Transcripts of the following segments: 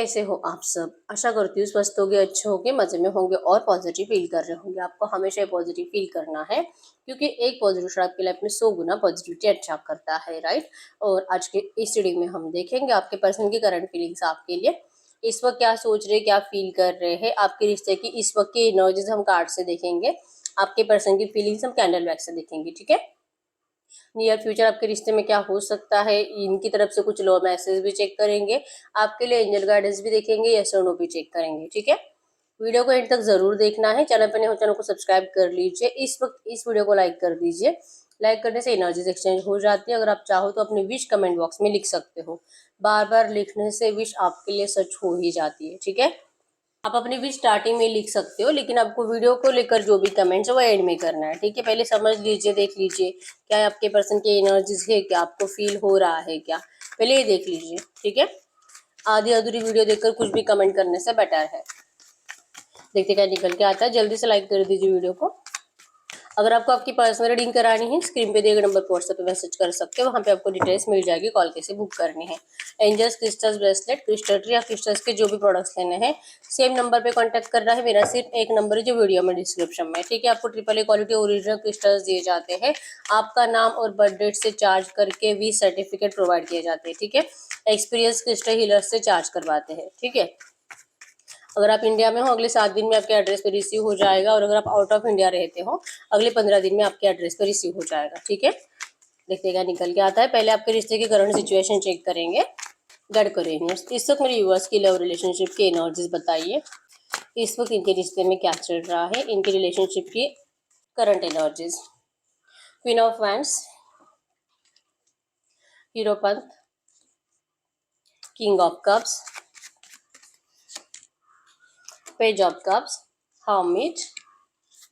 कैसे हो आप सब? आशा करती हूँ स्वस्थ होंगे, अच्छे होंगे, मज़े में होंगे और पॉजिटिव फील कर रहे होंगे। आपको हमेशा पॉजिटिव फील करना है क्योंकि एक पॉजिटिव शब्द आपकी लाइफ में 100 गुना पॉजिटिविटी अच्छा करता है, राइट? और आज के इस वीडियो में हम देखेंगे आपके पर्सन की करंट फीलिंग्स आपके लिए। इस वक्त क्या सोच रहे, क्या फील कर रहे हैं, आपके रिश्ते की इस वक्त की एनर्जीज हम कार्ड से देखेंगे। आपके पर्सन की फीलिंग्स हम कैंडल वैक्स से देखेंगे, ठीक है? नियर फ्यूचर आपके रिश्ते में क्या हो सकता है, इनकी तरफ से कुछ लो मैसेज भी चेक करेंगे। आपके लिए एंजल गाइडेंस भी देखेंगे, यस और नो भी चेक करेंगे, ठीक है? वीडियो को एंड तक जरूर देखना है। चैनल पर नए हो चैनल को सब्सक्राइब कर लीजिए। इस वक्त इस वीडियो को लाइक कर दीजिए। लाइक करने से एनर्जीज एक्सचेंज हो जाती है। अगर आप चाहो तो अपनी विश कमेंट बॉक्स में लिख सकते हो। बार बार लिखने से विश आपके लिए सच हो ही जाती है, ठीक है? आप अपनी भी स्टार्टिंग में लिख सकते हो, लेकिन आपको वीडियो को लेकर जो भी कमेंट्स है वो एंड में करना है, ठीक है? पहले समझ लीजिए, देख लीजिए क्या आपके पर्सन की एनर्जीज है, क्या आपको फील हो रहा है, क्या पहले ये देख लीजिए, ठीक है? आधी अधूरी वीडियो देखकर कुछ भी कमेंट करने से बेटर है। देखते क्या निकल के आता है। जल्दी से लाइक कर दीजिए वीडियो को। अगर आपको आपकी पर्सनल रीडिंग करानी है, स्क्रीन पे दिए गए नंबर पर व्हाट्सएप पे मैसेज कर सकते हो। वहाँ पे आपको डिटेल्स मिल जाएगी, कॉल कैसे बुक करनी है। Angels crystals bracelet, crystal tree या क्रिस्टल्स के जो भी प्रोडक्ट्स लेने हैं, सेम नंबर पे कांटेक्ट करना है। मेरा सिर्फ एक नंबर है जो वीडियो में डिस्क्रिप्शन में, ठीक है? आपको AAA क्वालिटी ओरिजिनल क्रिस्टल्स दिए जाते हैं। आपका नाम और बर्थ डेट से चार्ज करके 20 सर्टिफिकेट प्रोवाइड किए जाते हैं, ठीक है? एक्सपीरियंस क्रिस्टल हीलर से चार्ज करवाते हैं, ठीक है? अगर आप इंडिया में हो, अगले 7 दिन में आपके एड्रेस पे रिसीव हो जाएगा। और अगर आप आउट ऑफ इंडिया रहते हो, अगले 15 दिन में आपके एड्रेस पे रिसीव हो जाएगा, ठीक है? देखते क्या निकल के आता है। पहले आपके रिश्ते की करंट सिचुएशन चेक करेंगे। गाइड करो यूनिवर्स। इस वक्त मेरे व्यूअर्स की लव रिलेशनशिप की एनर्जीज बताइए। इस वक्त इनके रिश्ते में क्या चल रहा है, इनके रिलेशनशिप की current energies. Queen of wands, hierophant, king of cups, page of cups, hermit,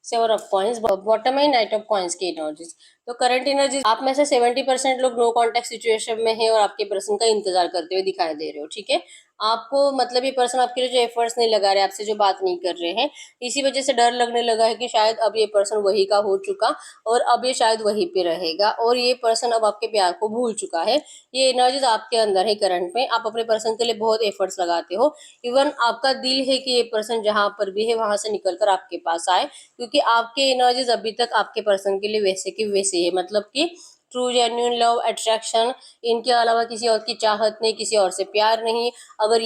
seven of coins, bottom में नाइट ऑफ कॉइन्स की एनर्जीज। तो करंट एनर्जी आप में से 70% लोग नो कॉन्टेक्ट सिचुएशन में है और आपके पर्सन का इंतजार करते हुए दिखाई दे रहे हो, ठीक है? आपको मतलब ये पर्सन आपके लिए जो एफर्ट्स नहीं लगा रहे, आपसे जो बात नहीं कर रहे हैं, इसी वजह से डर लगने लगा है कि शायद अब ये पर्सन वही का हो चुका और अब ये शायद वहीं पे रहेगा और ये पर्सन अब आपके प्यार को भूल चुका है। ये एनर्जीज आपके अंदर है करंट में। आप अपने पर्सन के लिए बहुत एफर्ट्स लगाते हो। इवन आपका दिल है कि ये पर्सन जहां पर भी है वहां से निकलकर आपके पास आए, क्योंकि आपके एनर्जीज अभी तक आपके पर्सन के लिए वैसे की वैसे है। मतलब कि ट्रू जेन्युइन लव, अट्रैक्शन, इनके अलावा किसी और की चाहत नहीं, किसी और से प्यार नहीं। अगर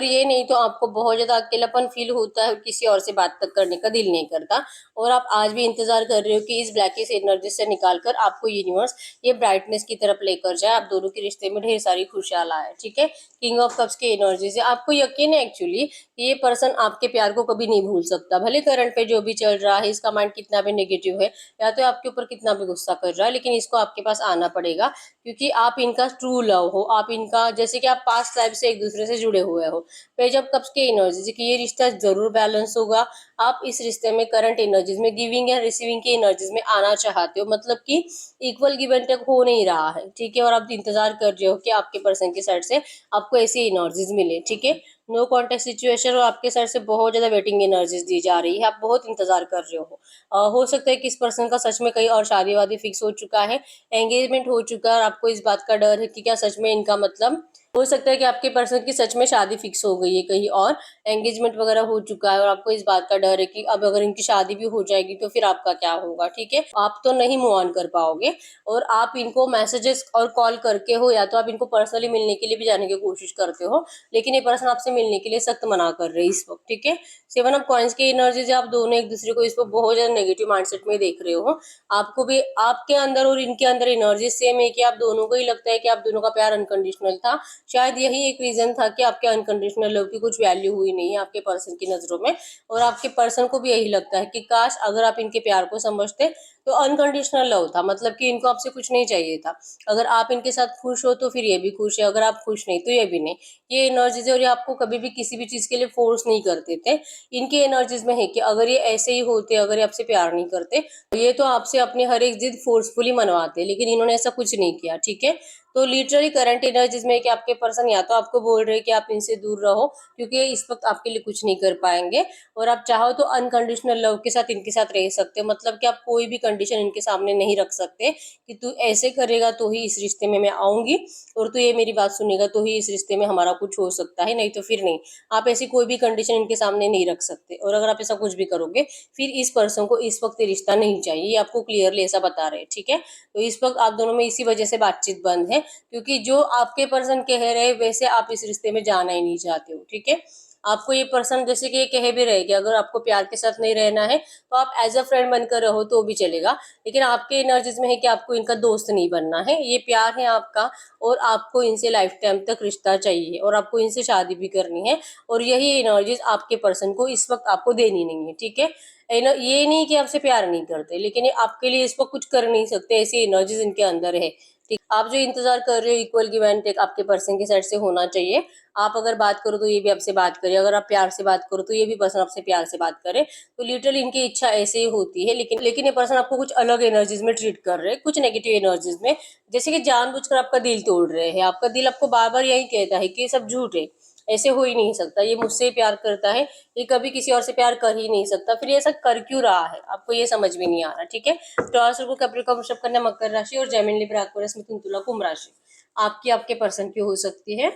ये नहीं तो आपको बहुत ज्यादा अकेलापन फील होता है, किसी और से बात तक करने का दिल नहीं करता। और आप आज भी इंतजार कर रहे हो कि इस ब्लैकिश एनर्जी से निकालकर आपको यूनिवर्स ये ब्राइटनेस की तरफ लेकर जाए, आप दोनों के रिश्ते में ढेर सारी खुशियां लाए, ठीक है? किंग ऑफ कप्स की एनर्जी से आपको यकीन है एक्चुअली ये पर्सन आपके प्यार को कभी नहीं भूल सकता। भले करंट पे जो भी चल रहा है, इसका माइंड कितना भी नेगेटिव है या तो आपके ऊपर कितना भी गुस्सा कर रहा है, लेकिन इसको आपके पास आना पड़ेगा क्योंकि आप इनका ट्रू लव हो। आप इनका जैसे कि आप पास्ट लाइफ से एक दूसरे से जुड़े हुए हो। पेज ऑफ कप्स की एनर्जी कि ये रिश्ता जरूर बैलेंस होगा। आप इस रिश्ते में करंट एनर्जीज में गिविंग या रिसीविंग की एनर्जीज में आना चाहते हो, मतलब कि इक्वल गिव एंड टेक हो नहीं रहा है, ठीक है? और आप इंतजार कर रहे हो कि आपके पर्सन की साइड से आपको ऐसी एनर्जीज मिले, ठीक है? नो कॉन्टेक्ट सिचुएशन और आपके साइड से बहुत ज्यादा वेटिंग एनर्जीज दी जा रही है। आप बहुत इंतजार कर रहे हो। हो सकता है कि इस पर्सन का सच में कहीं और शादी वादी फिक्स हो चुका है, एंगेजमेंट हो चुका है और आपको इस बात का डर है कि क्या सच में इनका मतलब हो सकता है कि आपके पर्सन की सच में शादी फिक्स हो गई है, कहीं और एंगेजमेंट वगैरह हो चुका है और आपको इस बात का डर है कि अब अगर इनकी शादी भी हो जाएगी तो फिर आपका क्या होगा, ठीक है? आप तो नहीं मूव ऑन कर पाओगे और आप इनको मैसेजेस और कॉल करके हो या तो आप इनको पर्सनली मिलने के लिए भी जाने की कोशिश करते हो, लेकिन ये पर्सन आपसे मिलने के लिए सख्त मना कर रहे हैं इस वक्त, ठीक है? सेवन ऑफ कॉइन्स की एनर्जी आप दोनों एक दूसरे को इस वक्त बहुत ज्यादा नेगेटिव माइंडसेट में देख रहे हो। आपको भी आपके अंदर और इनके अंदर एनर्जी सेम है कि आप दोनों को ही लगता है कि आप दोनों का प्यार अनकंडीशनल था। शायद यही एक रीजन था कि आपके अनकंडीशनल लव की कुछ वैल्यू हुई नहीं है आपके पर्सन की नजरों में। और आपके पर्सन को भी यही लगता है कि काश अगर आप इनके प्यार को समझते तो अनकंडीशनल लव था, मतलब कि इनको आपसे कुछ नहीं चाहिए था। अगर आप इनके साथ खुश हो तो फिर ये भी खुश है, अगर आप खुश नहीं तो ये भी नहीं। ये एनर्जीज और ये आपको कभी भी किसी भी चीज के लिए फोर्स नहीं करते थे। इनके एनर्जीज में है कि अगर ये ऐसे ही होते, अगर ये आपसे प्यार नहीं करते, तो ये तो आपसे अपनी हर एक जिद फोर्सफुली मनवाते, लेकिन इन्होंने ऐसा कुछ नहीं किया, ठीक है? तो लिटरली करंट एनर्जीज में कि आपके पर्सन या तो आपको बोल रहे हैं कि आप इनसे दूर रहो क्योंकि इस वक्त आपके लिए कुछ नहीं कर पाएंगे, और आप चाहो तो अनकंडीशनल लव के साथ इनके साथ रह सकते हो। मतलब कि आप कोई भी कंडीशन इनके सामने नहीं रख सकते कि तू ऐसे करेगा तो ही इस रिश्ते में मैं आऊंगी, और तू ये मेरी बात सुनेगा तो ही इस रिश्ते में हमारा कुछ हो सकता है, नहीं तो फिर नहीं। आप ऐसी कोई भी कंडीशन इनके सामने नहीं रख सकते, और अगर आप ऐसा कुछ भी करोगे फिर इस पर्सन को इस वक्त ये रिश्ता नहीं चाहिए, ये आपको क्लियरली ऐसा बता रहे हैं, ठीक है। तो इस वक्त आप दोनों में इसी वजह से बातचीत बंद है, क्योंकि जो आपके पर्सन कह रहे हैं वैसे आप इस रिश्ते में जाना ही नहीं चाहते हो, ठीक है। आपको ये पर्सन जैसे कि ये कह भी रहे कि अगर आपको प्यार के साथ नहीं रहना है तो आप एज अ फ्रेंड बनकर रहो तो भी चलेगा, लेकिन आपके एनर्जीज में है कि आपको इनका दोस्त नहीं बनना है, ये प्यार है आपका, और आपको इनसे लाइफ टाइम तक रिश्ता चाहिए, और आपको इनसे शादी भी करनी है, और यही एनर्जीज आपके पर्सन को इस वक्त आपको देनी नहीं है, ठीक है। ये नहीं कि आपसे प्यार नहीं करते, लेकिन ये आपके लिए इस वक्त कुछ कर नहीं सकते, ऐसी एनर्जीज इनके अंदर है, ठीक। आप जो इंतजार कर रहे हो इक्वल गिव एंड टेक आपके पर्सन की साइड से होना चाहिए। आप अगर बात करो तो ये भी आपसे बात करे, अगर आप प्यार से बात करो तो ये भी पर्सन आपसे प्यार से बात करे, तो लिटरली इनकी इच्छा ऐसे ही होती है, लेकिन ये पर्सन आपको कुछ अलग एनर्जीज में ट्रीट कर रहे हैं, कुछ नेगेटिव एनर्जीज में, जैसे कि जानबूझकर आपका दिल तोड़ रहे हैं। आपका दिल आपको बार बार यही कहता है कि ये सब झूठ है, ऐसे हो ही नहीं सकता, ये मुझसे ही प्यार करता है, ये कभी किसी और से प्यार कर ही नहीं सकता, फिर ये ऐसा कर क्यों रहा है, आपको ये समझ में नहीं आ रहा, ठीक है। टॉरस को कैप्रिकॉर्न वृषभ कन्या मकर राशि और जेमिनी लिब्रा एक्वेरियस मिथुन तुला कुंभ राशि आपके पर्सन की हो सकती है।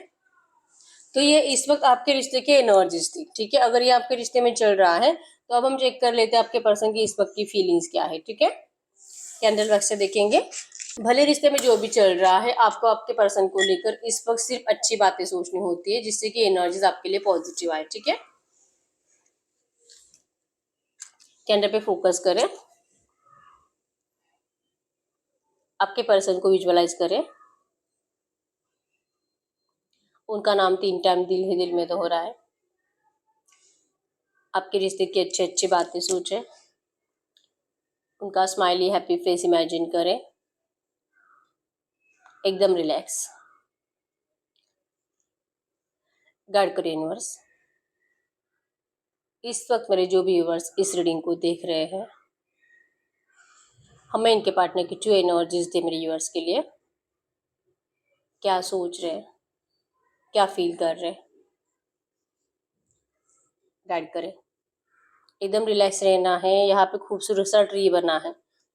तो ये इस वक्त आपके रिश्ते की एनर्जीज थी, ठीक है। अगर ये आपके रिश्ते में चल रहा है तो अब हम चेक कर लेते हैं आपके पर्सन की इस वक्त की फीलिंग्स क्या है, ठीक है। कैंडल वैक्स से देखेंगे। भले रिश्ते में जो भी चल रहा है, आपको आपके पर्सन को लेकर इस वक्त सिर्फ अच्छी बातें सोचनी होती है, जिससे कि एनर्जीज आपके लिए पॉजिटिव आए, ठीक है। कैंडल पे फोकस करें, आपके पर्सन को विजुअलाइज करें, उनका नाम 3 टाइम दिल ही दिल में तो हो रहा है, आपके रिश्ते की अच्छी अच्छी बातें सोचें, उनका स्माइली हैप्पी फेस इमेजिन करें, एकदम रिलैक्स। गाइड करें यूनिवर्स, इस वक्त मेरे जो भी व्यूअर्स इस रीडिंग को देख रहे हैं, हमें इनके पार्टनर की जो एनर्जीज दे मेरे व्यूअर्स के लिए, क्या सोच रहे हैं, क्या फील कर रहे हैं, गाइड करें। एकदम रिलैक्स रहना है। यहाँ पे खूबसूरत सा ट्री बना है,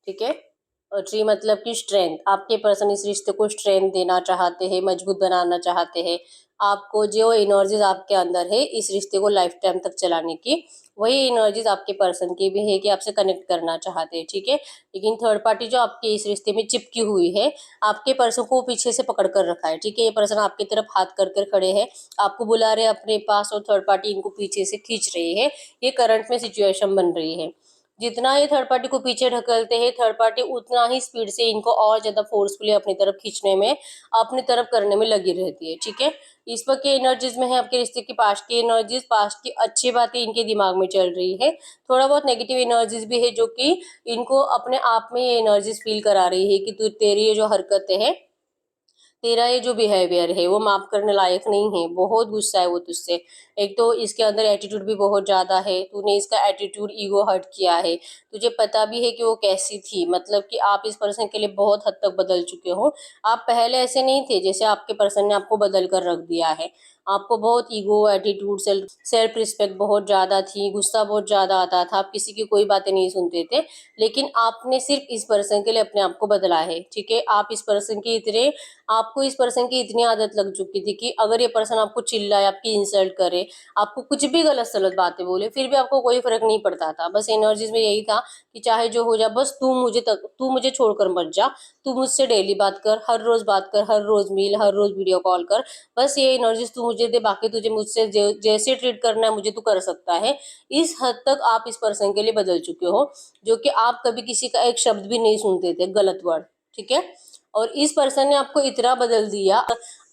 ठीक है। और ट्री मतलब कि स्ट्रेंथ, आपके पर्सन इस रिश्ते को स्ट्रेंथ देना चाहते हैं, मजबूत बनाना चाहते हैं। आपको जो एनर्जीज आपके अंदर है इस रिश्ते को लाइफ टाइम तक चलाने की, वही एनर्जीज आपके पर्सन की भी है कि आपसे कनेक्ट करना चाहते हैं, ठीक है। लेकिन थर्ड पार्टी जो आपके इस रिश्ते में चिपकी हुई है, आपके पर्सन को पीछे से पकड़ कर रखा है, ठीक है। ये पर्सन आपकी तरफ हाथ कर कर खड़े हैं, आपको बुला रहे हैं अपने पास, और थर्ड पार्टी इनको पीछे से खींच रही है। ये करंट में सिचुएशन बन रही है। जितना ये थर्ड पार्टी को पीछे ढकलते हैं, थर्ड पार्टी उतना ही स्पीड से इनको और ज्यादा फोर्सफुली अपनी तरफ खींचने में, अपनी तरफ करने में लगी रहती है, ठीक है। इस वक्त की एनर्जीज में है आपके रिश्ते की पास्ट की एनर्जीज, पास्ट की अच्छी बातें इनके दिमाग में चल रही है, थोड़ा बहुत नेगेटिव एनर्जीज भी है जो कि इनको अपने आप में ये एनर्जीज फील करा रही है कि तू तेरी ये जो हरकतें है, तेरा ये जो बिहेवियर है वो माफ करने लायक नहीं है, बहुत गुस्सा है वो तुझसे। एक तो इसके अंदर एटीट्यूड भी बहुत ज्यादा है, तूने इसका एटीट्यूड ईगो हर्ट किया है, तुझे पता भी है कि वो कैसी थी, मतलब कि आप इस पर्सन के लिए बहुत हद तक बदल चुके हो। आप पहले ऐसे नहीं थे जैसे आपके पर्सन ने आपको बदल कर रख दिया है। आपको बहुत ईगो एटीट्यूड सेल्फ रिस्पेक्ट बहुत ज्यादा थी, गुस्सा बहुत ज्यादा आता था, आप किसी की कोई बातें नहीं सुनते थे, लेकिन आपने सिर्फ इस पर्सन के लिए अपने आप को बदला है, ठीक है। आप इस पर्सन की इतने आपको इस पर्सन की इतनी आदत लग चुकी थी कि अगर ये पर्सन आपको चिल्लाए, आपकी इंसल्ट करे, आपको कुछ भी गलत सलत बातें बोले, फिर भी आपको कोई फर्क नहीं पड़ता था। बस एनर्जीज में यही था कि चाहे जो हो जाए, बस तू मुझे छोड़कर मत जा, तू मुझसे डेली बात कर, हर रोज बात कर, हर रोज मिल, हर रोज वीडियो कॉल कर, बस ये एनर्जीज तू मुझे दे, बाकी तुझे मुझसे जैसे ट्रीट करना है मुझे तू कर सकता है। इस हद तक आप इस पर्सन के लिए बदल चुके हो, जो कि आप कभी किसी का एक शब्द भी नहीं सुनते थे गलत वर्ड, ठीक है। और इस पर्सन ने आपको इतना बदल दिया,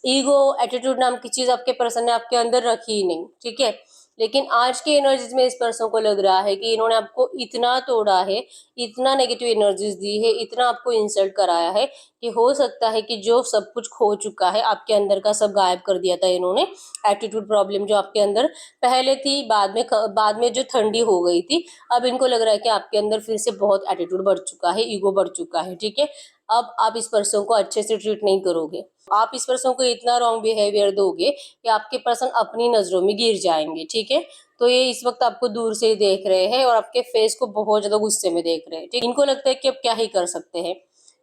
ईगो एटीट्यूड नाम की चीज आपके पर्सन ने आपके अंदर रखी ही नहीं, ठीक है। लेकिन आज के एनर्जीज में इस पर्सन को लग रहा है कि इन्होंने आपको इतना तोड़ा है, इतना नेगेटिव एनर्जीज दी है, इतना आपको इंसल्ट कराया है, कि हो सकता है कि जो सब कुछ खो चुका है आपके अंदर का सब गायब कर दिया था इन्होंने। एटीट्यूड प्रॉब्लम जो आपके अंदर पहले थी, बाद में जो ठंडी हो गई थी, अब इनको लग रहा है कि आपके अंदर फिर से बहुत एटीट्यूड बढ़ चुका है, ईगो बढ़ चुका है, ठीक है। अब आप इस पर्सन को अच्छे से ट्रीट नहीं करोगे, आप इस पर्सन को इतना रॉन्ग बिहेवियर दोगे कि आपके पर्सन अपनी नजरों में गिर जाएंगे, ठीक है। तो ये इस वक्त आपको दूर से देख रहे हैं और आपके फेस को बहुत ज्यादा गुस्से में देख रहे हैं, ठीक। इनको लगता है कि अब क्या ही कर सकते हैं,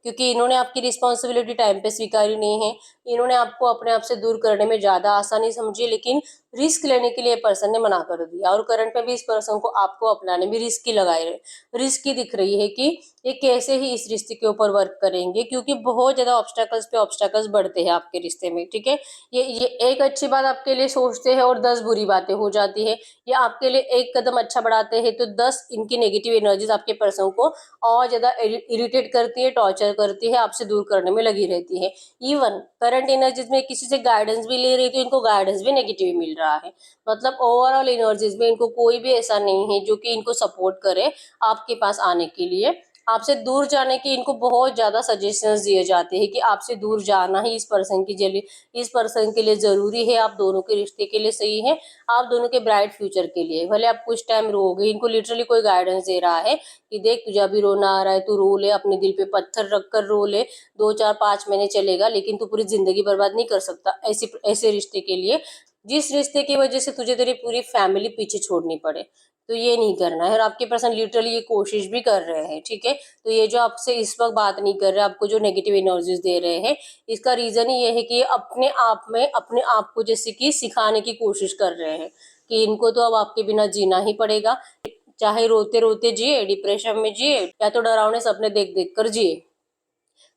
क्योंकि इन्होंने आपकी रिस्पॉन्सिबिलिटी टाइम पे स्वीकारी नहीं है। इन्होंने आपको अपने आप से दूर करने में ज्यादा आसानी समझी, लेकिन रिस्क लेने के लिए पर्सन ने मना कर दिया। और करंट में भी इस पर्सन को आपको अपनाने में रिस्क ही लगाए रहे, रिस्क ही दिख रही है कि ये कैसे ही इस रिश्ते के ऊपर वर्क करेंगे, क्योंकि बहुत ज्यादा ऑब्स्टेकल्स पे ऑब्स्टेकल्स बढ़ते हैं आपके रिश्ते में, ठीक है। ये एक अच्छी बात आपके लिए सोचते हैं और 10 बुरी बातें हो जाती है। ये आपके लिए एक कदम अच्छा बढ़ाते हैं तो 10 इनकी नेगेटिव एनर्जीज आपके पर्सन को और ज्यादा इरिटेट करती है, टॉर्चर करती है, आपसे दूर करने में लगी रहती है। इवन करंट एनर्जीज में किसी से गाइडेंस भी ले रही तो इनको गाइडेंस भी नेगेटिव मिल रहा है। मतलब ओवरऑल एनर्जीज में इनको कोई भी ऐसा नहीं है जो कि इनको सपोर्ट करे आपके पास आने के लिए। आपसे दूर जाने के इनको बहुत ज्यादा सजेशंस दिए जाते हैं कि आपसे दूर जाना ही इस पर्सन के लिए जरूरी है, आप दोनों के रिश्ते के लिए सही है, आप दोनों के ब्राइट फ्यूचर के लिए। भले आप कुछ टाइम रोओगे, इनको लिटरली कोई गाइडेंस दे रहा है कि देख तुझे अभी रोना आ रहा है, तू रो ले, अपने दिल पे पत्थर रख कर रो ले, 2 4 5 महीने चलेगा, लेकिन तू पूरी जिंदगी बर्बाद नहीं कर सकता ऐसे ऐसे रिश्ते के लिए, जिस रिश्ते की वजह से तुझे तेरी पूरी फैमिली पीछे छोड़नी पड़े। तो ये नहीं करना है, और आपके पर्सन लिटरली ये कोशिश भी कर रहे हैं, ठीक है। तो ये जो आपसे इस वक्त बात नहीं कर रहे, आपको जो नेगेटिव एनर्जीज दे रहे हैं, इसका रीजन ही ये है कि ये अपने आप में अपने आप को जैसे कि सिखाने की कोशिश कर रहे हैं कि इनको तो अब आपके बिना जीना ही पड़ेगा, चाहे रोते रोते जिए, डिप्रेशन में जिए, या तो डरावने सपने देख देख कर जिए।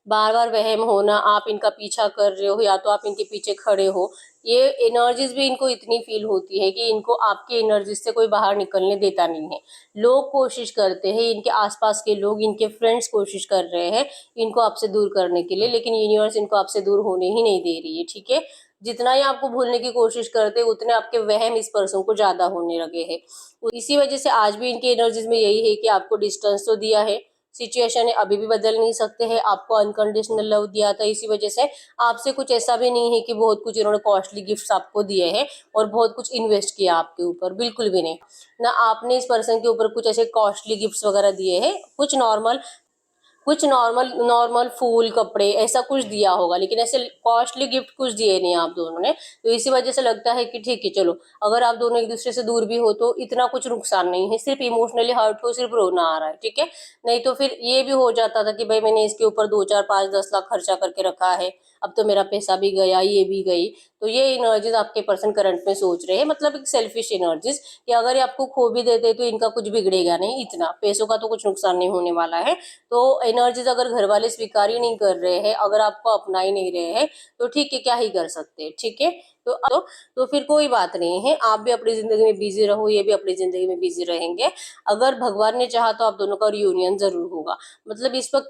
बार बार वहम होना, आप इनका पीछा कर रहे हो या तो आप इनके पीछे खड़े हो, ये एनर्जीज भी इनको इतनी फील होती है कि इनको आपकी एनर्जीज से कोई बाहर निकलने देता नहीं है। लोग कोशिश करते हैं, इनके आसपास के लोग, इनके फ्रेंड्स कोशिश कर रहे हैं इनको आपसे दूर करने के लिए, लेकिन यूनिवर्स इनको आपसे दूर होने ही नहीं दे रही है, ठीक है। जितना ही आपको भूलने की कोशिश करते हैं उतने आपके वहम इस पर्सन को ज्यादा होने लगे हैं। इसी वजह से आज भी इनकी एनर्जीज में यही है कि आपको डिस्टेंस तो दिया है, सिचुएशन है अभी भी बदल नहीं सकते हैं, आपको अनकंडीशनल लव दिया था, इसी वजह से आपसे कुछ ऐसा भी नहीं है कि बहुत कुछ इन्होंने कॉस्टली गिफ्ट्स आपको दिए हैं और बहुत कुछ इन्वेस्ट किया आपके ऊपर, बिल्कुल भी नहीं। ना आपने इस पर्सन के ऊपर कुछ ऐसे कॉस्टली गिफ्ट्स वगैरह दिए हैं, कुछ नॉर्मल नॉर्मल फूल कपड़े ऐसा कुछ दिया होगा, लेकिन ऐसे कॉस्टली गिफ्ट कुछ दिए नहीं आप दोनों ने। तो इसी वजह से लगता है कि ठीक है चलो, अगर आप दोनों एक दूसरे से दूर भी हो तो इतना कुछ नुकसान नहीं है, सिर्फ इमोशनली हर्ट हो, सिर्फ रोना आ रहा है, ठीक है। नहीं तो फिर ये भी हो जाता था कि भाई मैंने इसके ऊपर 2 4 5 10 लाख खर्चा करके रखा है, अब तो मेरा पैसा भी गया, ये भी गई। तो ये एनर्जीज आपके पर्सन करंट में सोच रहे हैं, मतलब एक सेल्फिश एनर्जीज कि अगर ये आपको खो भी देते तो इनका कुछ बिगड़ेगा नहीं, इतना पैसों का तो कुछ नुकसान नहीं होने वाला है। तो एनर्जीज अगर घर वाले स्वीकार ही नहीं कर रहे हैं, अगर आपको अपना ही नहीं रहे हैं, तो ठीक है, क्या ही कर सकते हैं, ठीक है। तो फिर कोई बात नहीं है, आप भी अपनी जिंदगी में बिजी रहो, ये भी अपनी जिंदगी में बिजी रहेंगे। अगर भगवान ने चाहा तो आप दोनों का रियूनियन जरूर होगा। मतलब इस वक्त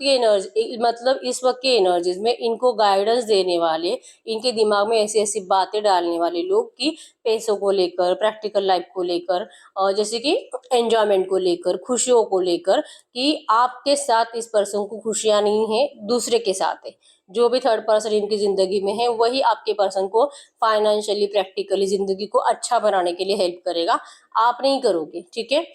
की एनर्जीज में इनको गाइडेंस देने वाले, इनके दिमाग में ऐसी ऐसी बातें डालने वाले लोग कि पैसों को लेकर, प्रैक्टिकल लाइफ को लेकर, और जैसे कि एंजॉयमेंट को लेकर, खुशियों को लेकर, कि आपके साथ इस पर्सन को खुशियां नहीं है, दूसरे के साथ है। जो भी थर्ड पर्सन इनकी जिंदगी में है वही आपके पर्सन को फाइनेंशियली, प्रैक्टिकली जिंदगी को अच्छा बनाने के लिए हेल्प करेगा, आप नहीं करोगे, ठीक है।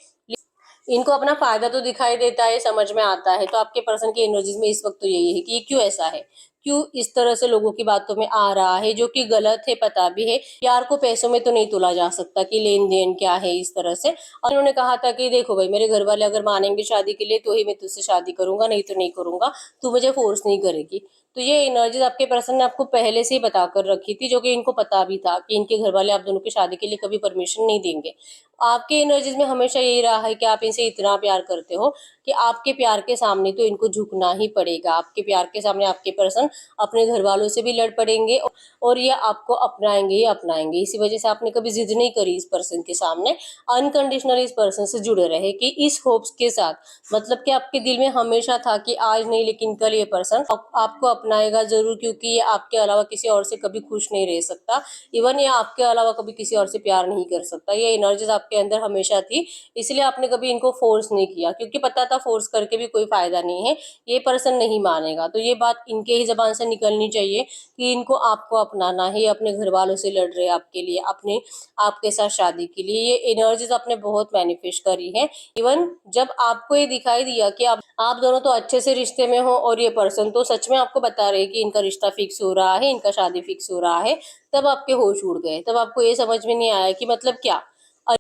इनको अपना फायदा तो दिखाई देता है, समझ में आता है। तो आपके पर्सन की एनर्जीज में इस वक्त तो यही है कि ये क्यों ऐसा है, क्यों इस तरह से लोगों की बातों में आ रहा है, जो कि गलत है, पता भी है। प्यार को पैसों में तो नहीं तोला जा सकता कि लेन देन क्या है इस तरह से। और उन्होंने कहा था कि देखो भाई, मेरे घर वाले अगर मानेंगे शादी के लिए तो ही मैं तुझसे शादी करूंगा, नहीं तो नहीं करूंगा, तू मुझे फोर्स नहीं करेगी। तो ये एनर्जीज आपके पर्सन ने आपको पहले से ही बता कर रखी थी, जो कि इनको पता भी था कि इनके घर वाले आप दोनों की शादी के लिए कभी परमिशन नहीं देंगे। आपके एनर्जीज में हमेशा यही रहा है कि आप इनसे इतना प्यार करते हो कि आपके प्यार के सामने तो इनको झुकना ही पड़ेगा। आपके प्यार के सामने आपके पर्सन अपने घर वालों से भी लड़ पड़ेंगे और ये आपको अपनाएंगे ही अपनाएंगे। इसी वजह से आपने कभी जिद नहीं करी इस पर्सन के सामने, अनकंडीशनली इस पर्सन से जुड़े रहे कि इस होप्स के साथ, मतलब कि आपके दिल में हमेशा था कि आज नहीं लेकिन कल ये पर्सन आपको अपनाएगा जरूर, क्योंकि ये आपके अलावा किसी और से कभी खुश नहीं रह सकता, इवन ये आपके अलावा कभी किसी और से प्यार नहीं कर सकता। ये एनर्जीज आपके अंदर हमेशा थी, इसलिए आपने कभी इनको फोर्स नहीं किया, क्योंकि पता था फोर्स करके भी कोई फायदा नहीं है, ये पर्सन नहीं मानेगा। तो ये बात इनके ही जबान से निकलनी चाहिए कि इनको आपको अपनाना है, अपने घर वालों से लड़ रहे हैं आपके लिए, अपने आपके साथ शादी के लिए। ये एनर्जीज आपने बहुत मैनिफेस्ट करी है। इवन जब आपको ये दिखाई दिया कि आप दोनों तो अच्छे से रिश्ते में हो और ये पर्सन तो सच में आपको बता रहे कि इनका रिश्ता फिक्स हो रहा है, इनका शादी फिक्स हो रहा है, तब आपके होश उड़ गए। तब आपको ये समझ में नहीं आया कि मतलब क्या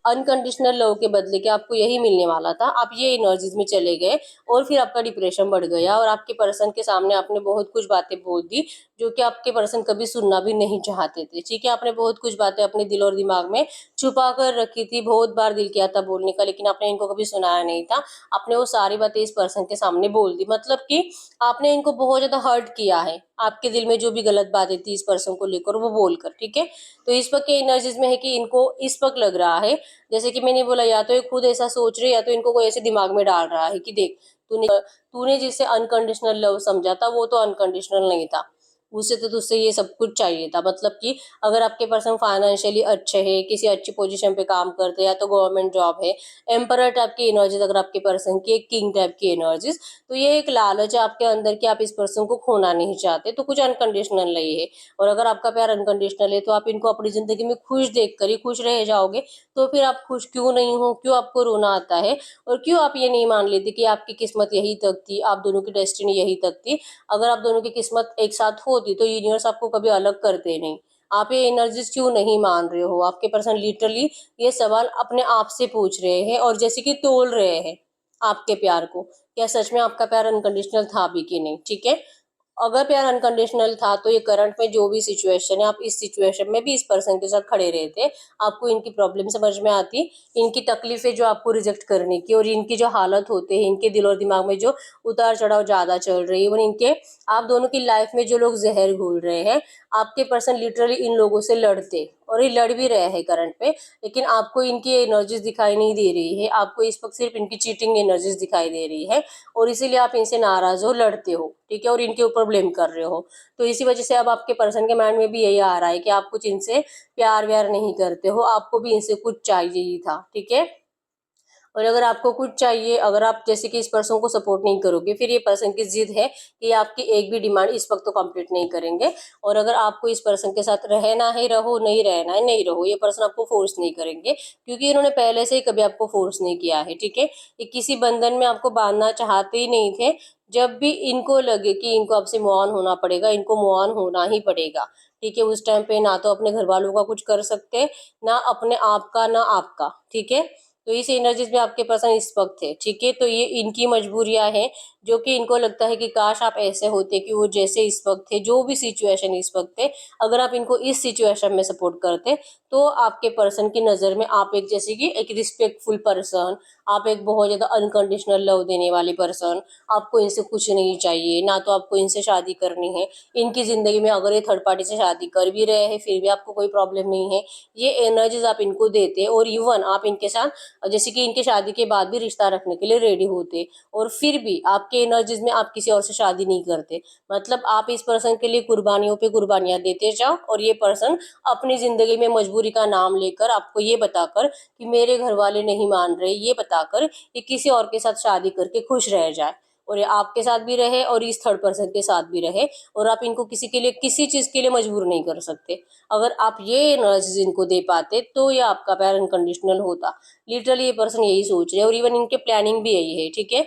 अनकंडीशनल लव के बदले कि आपको यही मिलने वाला था, आप ये एनर्जीज में चले गए और फिर आपका डिप्रेशन बढ़ गया और आपके पर्सन के सामने आपने बहुत कुछ बातें बोल दी जो कि आपके पर्सन कभी सुनना भी नहीं चाहते थे। ठीक है, आपने बहुत कुछ बातें अपने दिल और दिमाग में छुपा कर रखी थी, बहुत बार दिल किया था बोलने का, लेकिन आपने इनको कभी सुनाया नहीं था। आपने वो सारी बातें इस पर्सन के सामने बोल दी, मतलब कि आपने इनको बहुत ज्यादा हर्ट किया है, आपके दिल में जो भी गलत बातें थी इस पर्सन को लेकर वो बोलकर। ठीक है, तो इस वक्त के एनर्जीज में है कि इनको इस वक्त लग रहा है, जैसे कि मैंने बोला, या तो ये खुद ऐसा सोच रहे या तो इनको कोई ऐसे दिमाग में डाल रहा है कि देख, तूने तूने जिसे अनकंडीशनल लव समझा था वो तो अनकंडीशनल नहीं था, उसे तो तुझसे ये सब कुछ चाहिए था। मतलब कि अगर आपके पर्सन फाइनेंशियली अच्छे है, किसी अच्छी पोजीशन पे काम करते हैं, या तो गवर्नमेंट जॉब है, एम्परर टाइप की एनर्जीज अगर आपके पर्सन की, किंग टाइप की एनर्जीज, तो ये एक लालच है आपके अंदर कि आप इस पर्सन को खोना नहीं चाहते, तो कुछ अनकंडीशनल नहीं है। और अगर आपका प्यार अनकंडीशनल है तो आप इनको अपनी जिंदगी में खुश देख कर ही खुश रह जाओगे। तो फिर आप खुश क्यों नहीं हो, क्यों आपको रोना आता है, और क्यों आप ये नहीं मान लेते कि आपकी किस्मत यही तक थी, आप दोनों की डेस्टिनी यही तक थी। अगर आप दोनों की किस्मत एक साथ होती तो यूनिवर्स आपको कभी अलग करते नहीं। आप ये एनर्जीज क्यों नहीं मान रहे हो? आपके पर्सन लिटरली ये सवाल अपने आप से पूछ रहे हैं और जैसे कि तोल रहे हैं आपके प्यार को, क्या सच में आपका प्यार अनकंडीशनल था भी कि नहीं। ठीक है, अगर प्यार अनकंडीशनल था तो ये करंट में जो भी सिचुएशन है, आप इस सिचुएशन में भी इस पर्सन के साथ खड़े रहते, आपको इनकी प्रॉब्लम समझ में आती, इनकी तकलीफें जो आपको रिजेक्ट करने की, और इनकी जो हालत होते हैं, इनके दिल और दिमाग में जो उतार चढ़ाव ज्यादा चल रही है, इनके आप दोनों की लाइफ में जो लोग जहर घोल रहे हैं, आपके पर्सन लिटरली इन लोगों से लड़ते, और ये लड़ भी रहे हैं करंट पे, लेकिन आपको इनकी एनर्जीज दिखाई नहीं दे रही है, आपको इस वक्त सिर्फ इनकी चीटिंग एनर्जीज दिखाई दे रही है, और इसीलिए आप इनसे नाराज हो, लड़ते हो। ठीक है, और इनके ऊपर ब्लेम कर रहे हो। तो इसी वजह से अब आपके पर्सन के माइंड में भी यही आ रहा है कि आप कुछ इनसे प्यार व्यार नहीं करते हो, आपको भी इनसे कुछ चाहिए ही था। ठीक है, और अगर आपको कुछ चाहिए, अगर आप जैसे कि इस पर्सन को सपोर्ट नहीं करोगे, फिर ये पर्सन की जिद है कि आपकी एक भी डिमांड इस वक्त तो कंप्लीट नहीं करेंगे। और अगर आपको इस पर्सन के साथ रहना है रहो, नहीं रहना है नहीं रहो, ये पर्सन आपको फोर्स नहीं करेंगे, क्योंकि इन्होंने पहले से ही कभी आपको फोर्स नहीं किया है। ठीक है, ये किसी बंधन में आपको बांधना चाहते ही नहीं थे। जब भी इनको लगे कि इनको आपसे मूव ऑन होना पड़ेगा, इनको मूव ऑन होना ही पड़ेगा। ठीक है, उस टाइम पे ना तो अपने घर वालों का कुछ कर सकते, ना अपने आप का, ना आपका। ठीक है, तो इस एनर्जीज में आपके पर्सन इस वक्त है। ठीक है, तो ये इनकी मजबूरियां हैं, जो कि इनको लगता है कि काश आप ऐसे होते कि वो जैसे इस वक्त है, जो भी सिचुएशन इस वक्त है, अगर आप इनको इस सिचुएशन में सपोर्ट करते तो आपके पर्सन की नजर में आप एक जैसे कि एक रिस्पेक्टफुल पर्सन, आप एक बहुत ज्यादा अनकंडीशनल लव देने वाली पर्सन, आपको इनसे कुछ नहीं चाहिए, ना तो आपको इनसे शादी करनी है। इनकी जिंदगी में अगर ये थर्ड पार्टी से शादी कर भी रहे हैं फिर भी आपको कोई प्रॉब्लम नहीं है। ये एनर्जीज आप इनको देते, और इवन आप इनके साथ जैसे कि इनके शादी के बाद भी रिश्ता रखने के लिए रेडी होते, और फिर भी आपके एनर्जीज में आप किसी और से शादी नहीं करते। मतलब आप इस पर्सन के लिए कुर्बानियों पे कुर्बानियां देते जाओ, और ये पर्सन अपनी जिंदगी में मजबूरी का नाम लेकर आपको ये बताकर कि मेरे घर वाले नहीं मान रहे, ये बताकर ये किसी और के साथ शादी करके खुश रह जाए, और ये आपके साथ भी रहे और इस थर्ड पर्सन के साथ भी रहे, और आप इनको किसी के लिए किसी चीज के लिए मजबूर नहीं कर सकते। अगर आप ये एनर्जीज इनको दे पाते तो ये आपका प्यार अनकंडीशनल होता। लिटरली ये पर्सन यही सोच रहे हैं, और इवन इनके प्लानिंग भी यही है। ठीक है,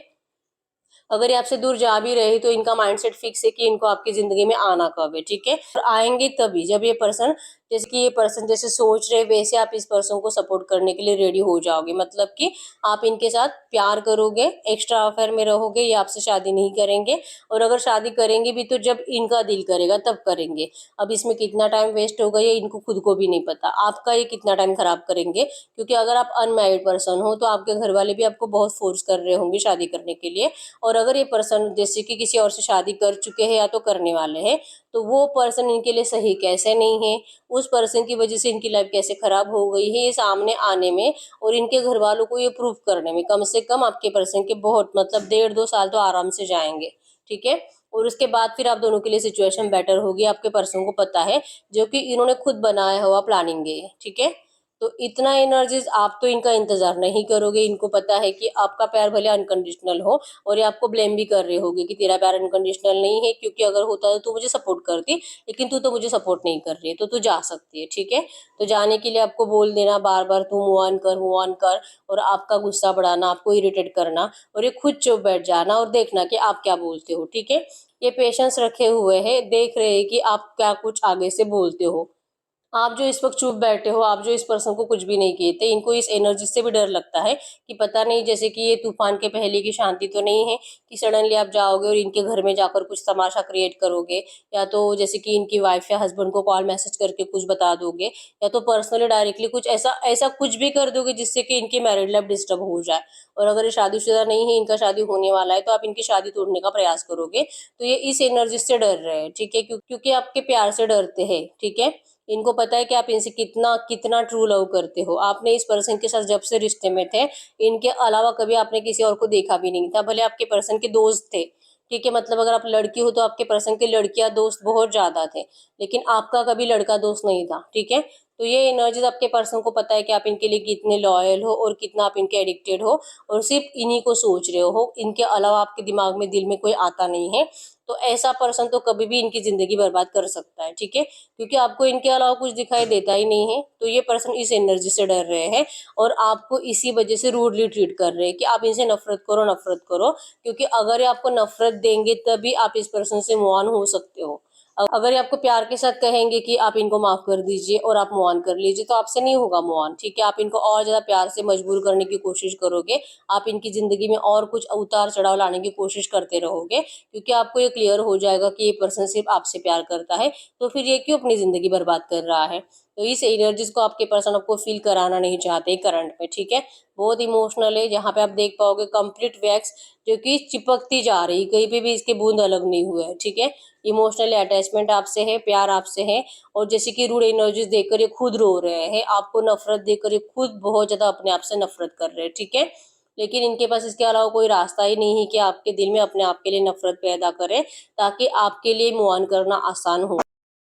अगर ये आपसे दूर जा भी रहे तो इनका माइंडसेट फिक्स है कि इनको आपकी जिंदगी में आना कब है। ठीक है, और आएंगे तभी जब ये पर्सन, जैसे कि ये पर्सन जैसे सोच रहे वैसे आप इस पर्सन को सपोर्ट करने के लिए रेडी हो जाओगे। मतलब कि आप इनके साथ प्यार करोगे, एक्स्ट्रा अफेयर में रहोगे, ये आपसे शादी नहीं करेंगे, और अगर शादी करेंगे भी तो जब इनका दिल करेगा तब करेंगे। अब इसमें कितना टाइम वेस्ट होगा ये इनको खुद को भी नहीं पता, आपका ये कितना टाइम खराब करेंगे, क्योंकि अगर आप अनमैरिड पर्सन हो तो आपके घर वाले भी आपको बहुत फोर्स कर रहे होंगे शादी करने के लिए। और अगर ये पर्सन जैसे कि किसी और से शादी कर चुके हैं या तो करने वाले हैं, तो वो पर्सन इनके लिए सही कैसे नहीं है, उस पर्सन की वजह से इनकी लाइफ कैसे खराब हो गई है, ये सामने आने में और इनके घर वालों को ये प्रूफ करने में कम से कम आपके पर्सन के बहुत मतलब 1.5-2 साल तो आराम से जाएंगे। ठीक है, और उसके बाद फिर आप दोनों के लिए सिचुएशन बेटर होगी, आपके पर्सन को पता है, जो कि इन्होंने खुद बनाया हुआ प्लानिंग है। ठीक है, तो इतना एनर्जीज आप तो इनका इंतजार नहीं करोगे। इनको पता है कि आपका प्यार भले अनकंडीशनल हो, और ये आपको ब्लेम भी कर रहे होगे कि तेरा प्यार अनकंडीशनल नहीं है, क्योंकि अगर होता तो तू मुझे सपोर्ट करती, लेकिन तू तो मुझे सपोर्ट नहीं कर रही है, तो तू जा सकती है, ठीक है। तो जाने के लिए आपको बोल देना बार बार, तू मूव ऑन कर, मूव ऑन कर, और आपका गुस्सा बढ़ाना, आपको इरिटेट करना, और ये खुद चुप बैठ जाना और देखना कि आप क्या बोलते हो, ठीक है। ये पेशेंस रखे हुए है, देख रहे हैं कि आप क्या कुछ आगे से बोलते हो। आप जो इस वक्त चुप बैठे हो, आप जो इस पर्सन को कुछ भी नहीं कहते, इनको इस एनर्जी से भी डर लगता है कि पता नहीं, जैसे कि ये तूफान के पहले की शांति तो नहीं है कि सडनली आप जाओगे और इनके घर में जाकर कुछ तमाशा क्रिएट करोगे, या तो जैसे कि इनकी वाइफ या हस्बैंड को कॉल मैसेज करके कुछ बता दोगे, या तो पर्सनली डायरेक्टली कुछ ऐसा ऐसा कुछ भी कर दोगे जिससे कि इनकी मैरिड लाइफ डिस्टर्ब हो जाए। और अगर ये शादीशुदा नहीं है, इनका शादी होने वाला है, तो आप इनकी शादी तोड़ने का प्रयास करोगे। तो ये इस एनर्जी से डर रहे हैं, ठीक है, क्योंकि आपके प्यार से डरते हैं, ठीक है। इनको पता है कि आप इनसे कितना कितना ट्रू लव करते हो। आपने इस पर्सन के साथ जब से रिश्ते में थे, इनके अलावा कभी आपने किसी और को देखा भी नहीं था, भले आपके पर्सन के दोस्त थे, ठीक है। मतलब अगर आप लड़की हो तो आपके पर्सन के लड़कियां दोस्त बहुत ज्यादा थे, लेकिन आपका कभी लड़का दोस्त नहीं था, ठीक है। तो ये एनर्जीज आपके पर्सन को पता है कि आप इनके लिए कितने लॉयल हो और कितना आप इनके एडिक्टेड हो, और सिर्फ इन्हीं को सोच रहे हो, इनके अलावा आपके दिमाग में दिल में कोई आता नहीं है। तो ऐसा पर्सन तो कभी भी इनकी जिंदगी बर्बाद कर सकता है, ठीक है, क्योंकि आपको इनके अलावा कुछ दिखाई देता ही नहीं है। तो ये पर्सन इस एनर्जी से डर रहे हैं, और आपको इसी वजह से रूडली ट्रीट कर रहे हैं कि आप इनसे नफरत करो, नफरत करो, क्योंकि अगर ये आपको नफरत देंगे तभी आप इस पर्सन से मूव ऑन हो सकते हो। अगर ये आपको प्यार के साथ कहेंगे कि आप इनको माफ कर दीजिए और आप मूव ऑन कर लीजिए, तो आपसे नहीं होगा मूव ऑन, ठीक है। आप इनको और ज्यादा प्यार से मजबूर करने की कोशिश करोगे, आप इनकी जिंदगी में और कुछ उतार चढ़ाव लाने की कोशिश करते रहोगे, क्योंकि आपको ये क्लियर हो जाएगा कि ये पर्सन सिर्फ आपसे प्यार करता है, तो फिर ये क्यों अपनी जिंदगी बर्बाद कर रहा है। तो इस एनर्जीज को आपके पर्सन आपको फील कराना नहीं चाहते करंट में, ठीक है। बहुत इमोशनल है, जहाँ पे आप देख पाओगे कंप्लीट वैक्स जो कि चिपकती जा रही, कहीं पे भी इसके बूंद अलग नहीं हुए है, ठीक है। इमोशनल अटैचमेंट आपसे है, प्यार आपसे है, और जैसे कि रूड एनर्जीज देकर ये खुद रो रहे हैं, आपको नफरत देकर ये खुद बहुत ज्यादा अपने आप से नफरत कर रहे हैं, ठीक है। लेकिन इनके पास इसके अलावा कोई रास्ता ही नहीं है कि आपके दिल में अपने आप के लिए नफरत पैदा करे, ताकि आपके लिए मूव ऑन करना आसान हो।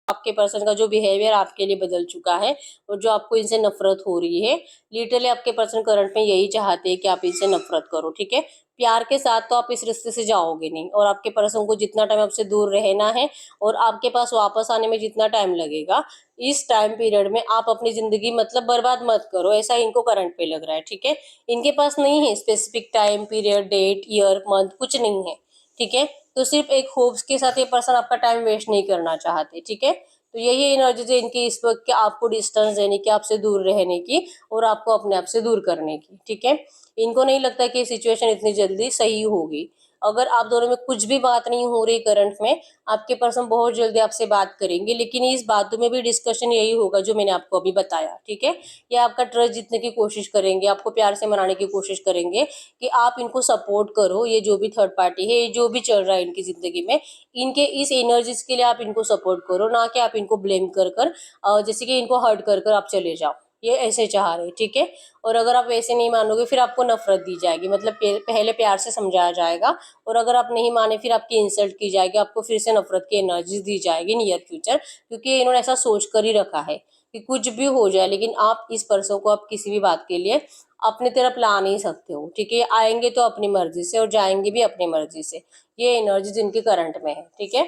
आपके पर्सन का जो बिहेवियर आपके लिए बदल चुका है, और जो आपको इनसे नफरत हो रही है, लिटरली आपके पर्सन करंट में यही चाहते हैं कि आप इनसे नफरत करो, ठीक है। प्यार के साथ तो आप इस रिश्ते से जाओगे नहीं, और आपके पर्सन को जितना टाइम आपसे दूर रहना है और आपके पास वापस आने में जितना टाइम लगेगा, इस टाइम पीरियड में आप अपनी जिंदगी मतलब बर्बाद मत करो, ऐसा इनको करंट पे लग रहा है, ठीक है। इनके पास नहीं है specific time period, date, year, month, कुछ नहीं है, ठीक है। तो सिर्फ एक होप्स के साथ ये पर्सन आपका टाइम वेस्ट नहीं करना चाहते, ठीक है। तो यही एनर्जी है इनकी इस वक्त, कि आपको डिस्टेंस देने की, आपसे दूर रहने की, और आपको अपने आप से दूर करने की, ठीक है। इनको नहीं लगता कि सिचुएशन इतनी जल्दी सही होगी। अगर आप दोनों में कुछ भी बात नहीं हो रही करंट में, आपके पर्सन बहुत जल्दी आपसे बात करेंगे, लेकिन इस बातों में भी डिस्कशन यही होगा जो मैंने आपको अभी बताया, ठीक है। ये आपका ट्रस्ट जीतने की कोशिश करेंगे, आपको प्यार से मनाने की कोशिश करेंगे कि आप इनको सपोर्ट करो। ये जो भी थर्ड पार्टी है, ये जो भी चल रहा है इनकी जिंदगी में, इनके इस एनर्जीज के लिए आप इनको सपोर्ट करो, ना कि आप इनको ब्लेम कर कर जैसे कि इनको हर्ट कर कर आप चले जाओ। ये ऐसे चाह रहे, ठीक है। और अगर आप वैसे नहीं मानोगे, फिर आपको नफरत दी जाएगी, मतलब पहले प्यार से समझाया जाएगा, और अगर आप नहीं माने फिर आपकी इंसल्ट की जाएगी, आपको फिर से नफरत की एनर्जी दी जाएगी नियर फ्यूचर, क्योंकि इन्होंने ऐसा सोच कर ही रखा है कि कुछ भी हो जाए, लेकिन आप इस पर्सन को आप किसी भी बात के लिए अपनी तरफ ला नहीं सकते हो, ठीक है। आएंगे तो अपनी मर्जी से और जाएंगे भी अपनी मर्जी से। ये एनर्जी जिनकी करंट में है, ठीक है।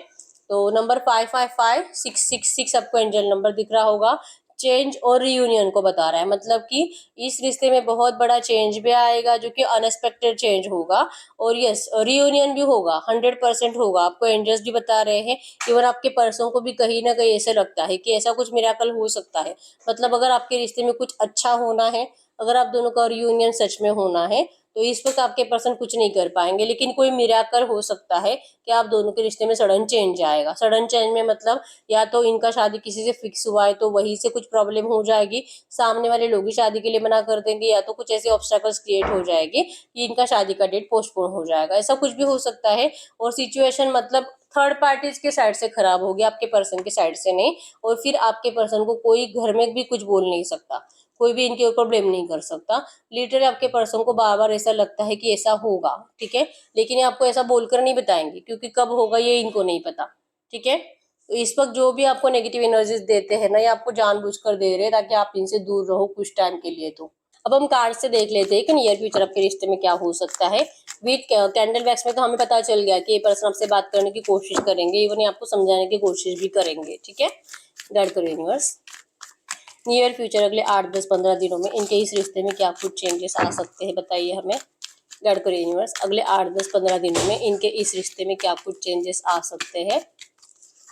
तो नंबर 555666 आपको एंजल नंबर दिख रहा होगा, चेंज और रियूनियन को बता रहा है, मतलब कि इस रिश्ते में बहुत बड़ा चेंज भी आएगा, जो कि अनएक्सपेक्टेड चेंज होगा, और यस रियूनियन भी होगा, 100% होगा, आपको एंजल्स भी बता रहे हैं। इवन आपके पर्सन को भी कहीं ना कहीं ऐसे लगता है कि ऐसा कुछ मिराकल हो सकता है, मतलब अगर आपके रिश्ते में कुछ अच्छा होना है, अगर आप दोनों का रियूनियन सच में होना है, तो इस वक्त आपके पर्सन कुछ नहीं कर पाएंगे, लेकिन कोई मिराकल हो सकता है कि आप दोनों के रिश्ते में सडन चेंज आएगा। सडन चेंज में मतलब या तो इनका शादी किसी से फिक्स हुआ है, तो वहीं से कुछ प्रॉब्लम हो जाएगी, सामने वाले लोग ही शादी के लिए मना कर देंगे, या तो कुछ ऐसे ऑब्स्टेकल्स क्रिएट हो जाएगी कि इनका शादी का डेट पोस्टपोन हो जाएगा, ऐसा कुछ भी हो सकता है। और सिचुएशन मतलब थर्ड पार्टीज के साइड से खराब होगी, आपके पर्सन के साइड से नहीं। और फिर आपके पर्सन को कोई घर में भी कुछ बोल नहीं सकता, कोई भी इनके ऊपर ब्लेम नहीं कर सकता। लिटरली आपके पर्सन को बार बार ऐसा लगता है कि ऐसा होगा, ठीक है, लेकिन ये आपको ऐसा बोलकर नहीं बताएंगे, क्योंकि कब होगा ये इनको नहीं पता, ठीक है। तो इस वक्त जो भी आपको नेगेटिव एनर्जीज देते हैं ना, ये आपको जानबूझकर दे रहे हैं ताकि आप इनसे दूर रहो कुछ टाइम के लिए। तो अब हम कार्ड से देख लेते हैं कि नियर फ्यूचर आपके रिश्ते में क्या हो सकता है। विद कैंडल वैक्स में तो हमें पता चल गया कि ये पर्सन आपसे बात करने की कोशिश करेंगे, इवन आपको समझाने की कोशिश भी करेंगे। ठीक है, गाइड करो यूनिवर्स। नियर फ्यूचर अगले 8, 10, 15 दिनों में इनके इस रिश्ते में क्या कुछ चेंजेस आ सकते हैं, बताइए हमें। गाइड करो यूनिवर्स, अगले 8, 10, 15 दिनों में इनके इस रिश्ते में क्या कुछ चेंजेस आ सकते हैं।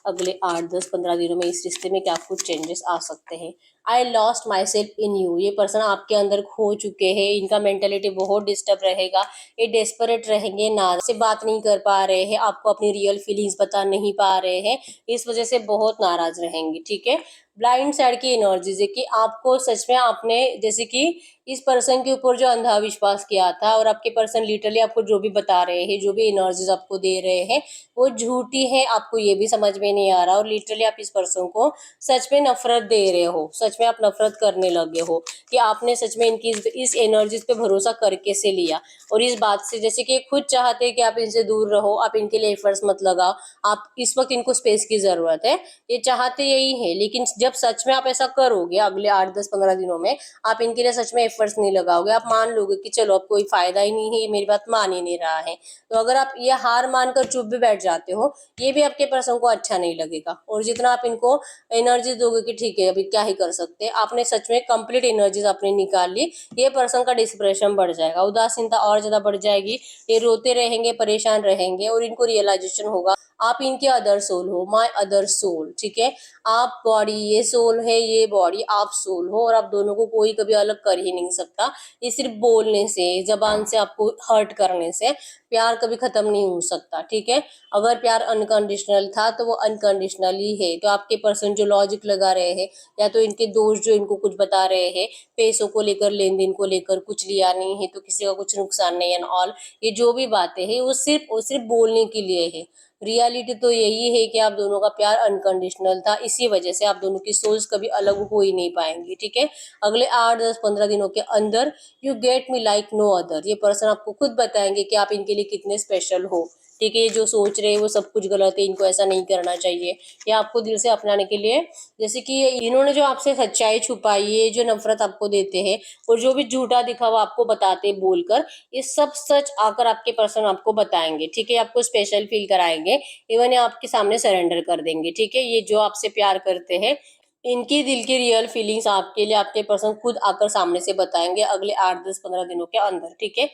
अगले 8, 10, 15 दिनों में इस रिश्ते में क्या कुछ चेंजेस आ सकते हैं। I lost my self in you, ये पर्सन आपके अंदर खो चुके हैं, इनका मेंटेलिटी बहुत डिस्टर्ब रहेगा, ये डेस्परेट रहेंगे, ना से बात नहीं कर पा रहे हैं, आपको अपनी रियल फीलिंग्स बता नहीं पा रहे हैं, इस वजह से बहुत नाराज रहेंगे। ठीक है, ब्लाइंड साइड की एनर्जीज है कि आपको सच में आपने जैसे कि इस पर्सन के ऊपर जो अंधा विश्वास किया था, और आपके पर्सन लिटरली आपको जो भी बता रहे हैं, जो भी एनर्जीज आपको दे रहे हैं वो झूठी है, आपको ये भी समझ में नहीं आ रहा, और लिटरली आप इस पर्सन को सच में नफरत दे रहे हो, सच में आप नफरत करने लगे हो कि आपने सच में इनकी इस एनर्जीज पे भरोसा करके से लिया, और इस बात से जैसे कि खुद चाहते हैं कि आप इनसे दूर रहो, आप इनके लिए एफर्ट्स मत लगाओ, आप इस वक्त इनको स्पेस की जरूरत है, ये चाहते यही है। लेकिन जब सच में आप ऐसा करोगे, अगले 8, 10, 15 दिनों में आप इनके लिए सच में एफर्ट्स नहीं लगाओगे, आप मान लोगे कि चलो अब कोई फायदा ही नहीं है, ये मेरी बात मान ही नहीं रहा है, तो अगर आप ये हार मानकर चुप भी बैठ जाते हो, ये भी आपके पर्सन को अच्छा नहीं लगेगा। और जितना आप इनको एनर्जी दोगे कि ठीक है अभी क्या ही कर सकते हैं, आपने सच में कंप्लीट एनर्जीज आपने निकाल ली, ये पर्सन का डिप्रेशन बढ़ जाएगा, उदासीनता और ज्यादा बढ़ जाएगी, ये रोते रहेंगे, परेशान रहेंगे, और इनको रियलाइजेशन होगा आप इनके अदर सोल हो, माय अदर सोल। ठीक है, आप बॉडी, ये सोल है, ये बॉडी, आप सोल हो, और आप दोनों को कोई कभी अलग कर ही नहीं सकता। ये सिर्फ बोलने से, जबान से आपको हर्ट करने से प्यार कभी खत्म नहीं हो सकता। ठीक है, अगर प्यार अनकंडीशनल था तो वो अनकंडीशनल ही है। तो आपके पर्सन जो लॉजिक लगा रहे हैं, या तो इनके दोस्त जो इनको कुछ बता रहे हैं, पैसों को लेकर, लेन देन को लेकर, कुछ लिया नहीं है तो किसी का कुछ नुकसान नहीं एंड ऑल, ये जो भी बातें हैं वो सिर्फ बोलने के लिए है। रियलिटी तो यही है कि आप दोनों का प्यार अनकंडीशनल था, इसी वजह से आप दोनों की सोच कभी अलग हो ही नहीं पाएंगी। ठीक है, अगले 8, 10, 15 दिनों के अंदर you get me like no other, ये पर्सन आपको खुद बताएंगे कि आप इनके लिए कितने स्पेशल हो। ठीक है, ये जो सोच रहे हैं वो सब कुछ गलत है, इनको ऐसा नहीं करना चाहिए, ये आपको दिल से अपनाने के लिए, जैसे कि इन्होंने जो आपसे सच्चाई छुपाई है, जो नफरत आपको देते हैं, और जो भी झूठा दिखावा आपको बताते बोलकर, ये सब सच आकर आपके पर्सन आपको बताएंगे। ठीक है, आपको स्पेशल फील कराएंगे, इवन ये आपके सामने सरेंडर कर देंगे। ठीक है, ये जो आपसे प्यार करते हैं, इनकी दिल की रियल फीलिंग्स आपके लिए आपके पर्सन खुद आकर सामने से बताएंगे अगले 8, 10, 15 दिनों के अंदर। ठीक है,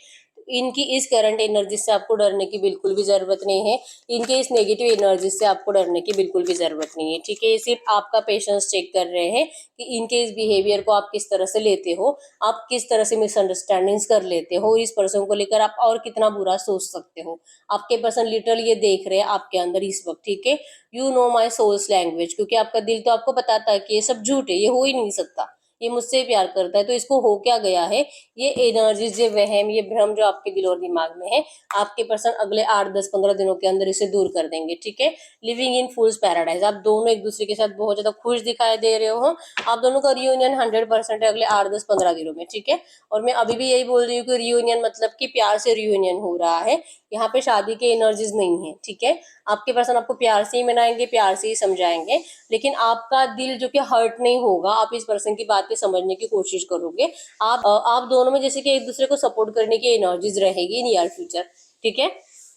इनकी इस करंट एनर्जी से आपको डरने की बिल्कुल भी जरूरत नहीं है, इनके इस नेगेटिव एनर्जी से आपको डरने की बिल्कुल भी जरूरत नहीं है। ठीक है, ये सिर्फ आपका पेशेंस चेक कर रहे हैं कि इनके इस बिहेवियर को आप किस तरह से लेते हो, आप किस तरह से मिसअंडरस्टैंडिंग्स कर लेते हो, इस पर्सन को लेकर आप और कितना बुरा सोच सकते हो। आपके पर्सन लिटरली ये देख रहे हैं आपके अंदर इस वक्त। ठीक है, you know my souls language, क्योंकि आपका दिल तो आपको बताता है कि ये सब झूठ है, ये हो ही नहीं सकता, ये मुझसे प्यार करता है। तो इसको हो क्या गया है, ये एनर्जीज, ये वहम, ये भ्रम जो आपके दिल और दिमाग में है, आपके पर्सन अगले 8, 10, 15 दिनों के अंदर इसे दूर कर देंगे। ठीक है, लिविंग इन फूल्स पैराडाइज, आप दोनों एक दूसरे के साथ बहुत ज्यादा खुश दिखाई दे रहे हो, आप दोनों का रियूनियन 100% है अगले 8, 10, 15 दिनों में। ठीक है, और मैं अभी भी यही बोल रही हूँ कि रियूनियन मतलब कि प्यार से रियूनियन हो रहा है, यहाँ पे शादी के एनर्जीज नहीं है। ठीक है, आपके पर्सन आपको प्यार से ही मनाएंगे, प्यार से ही समझाएंगे, लेकिन आपका दिल जो कि हर्ट नहीं होगा, आप इस पर्सन की बातें समझने की कोशिश करोगे, आप दोनों में जैसे कि एक दूसरे को सपोर्ट करने की एनर्जीज रहेगी नियर फ्यूचर। ठीक है,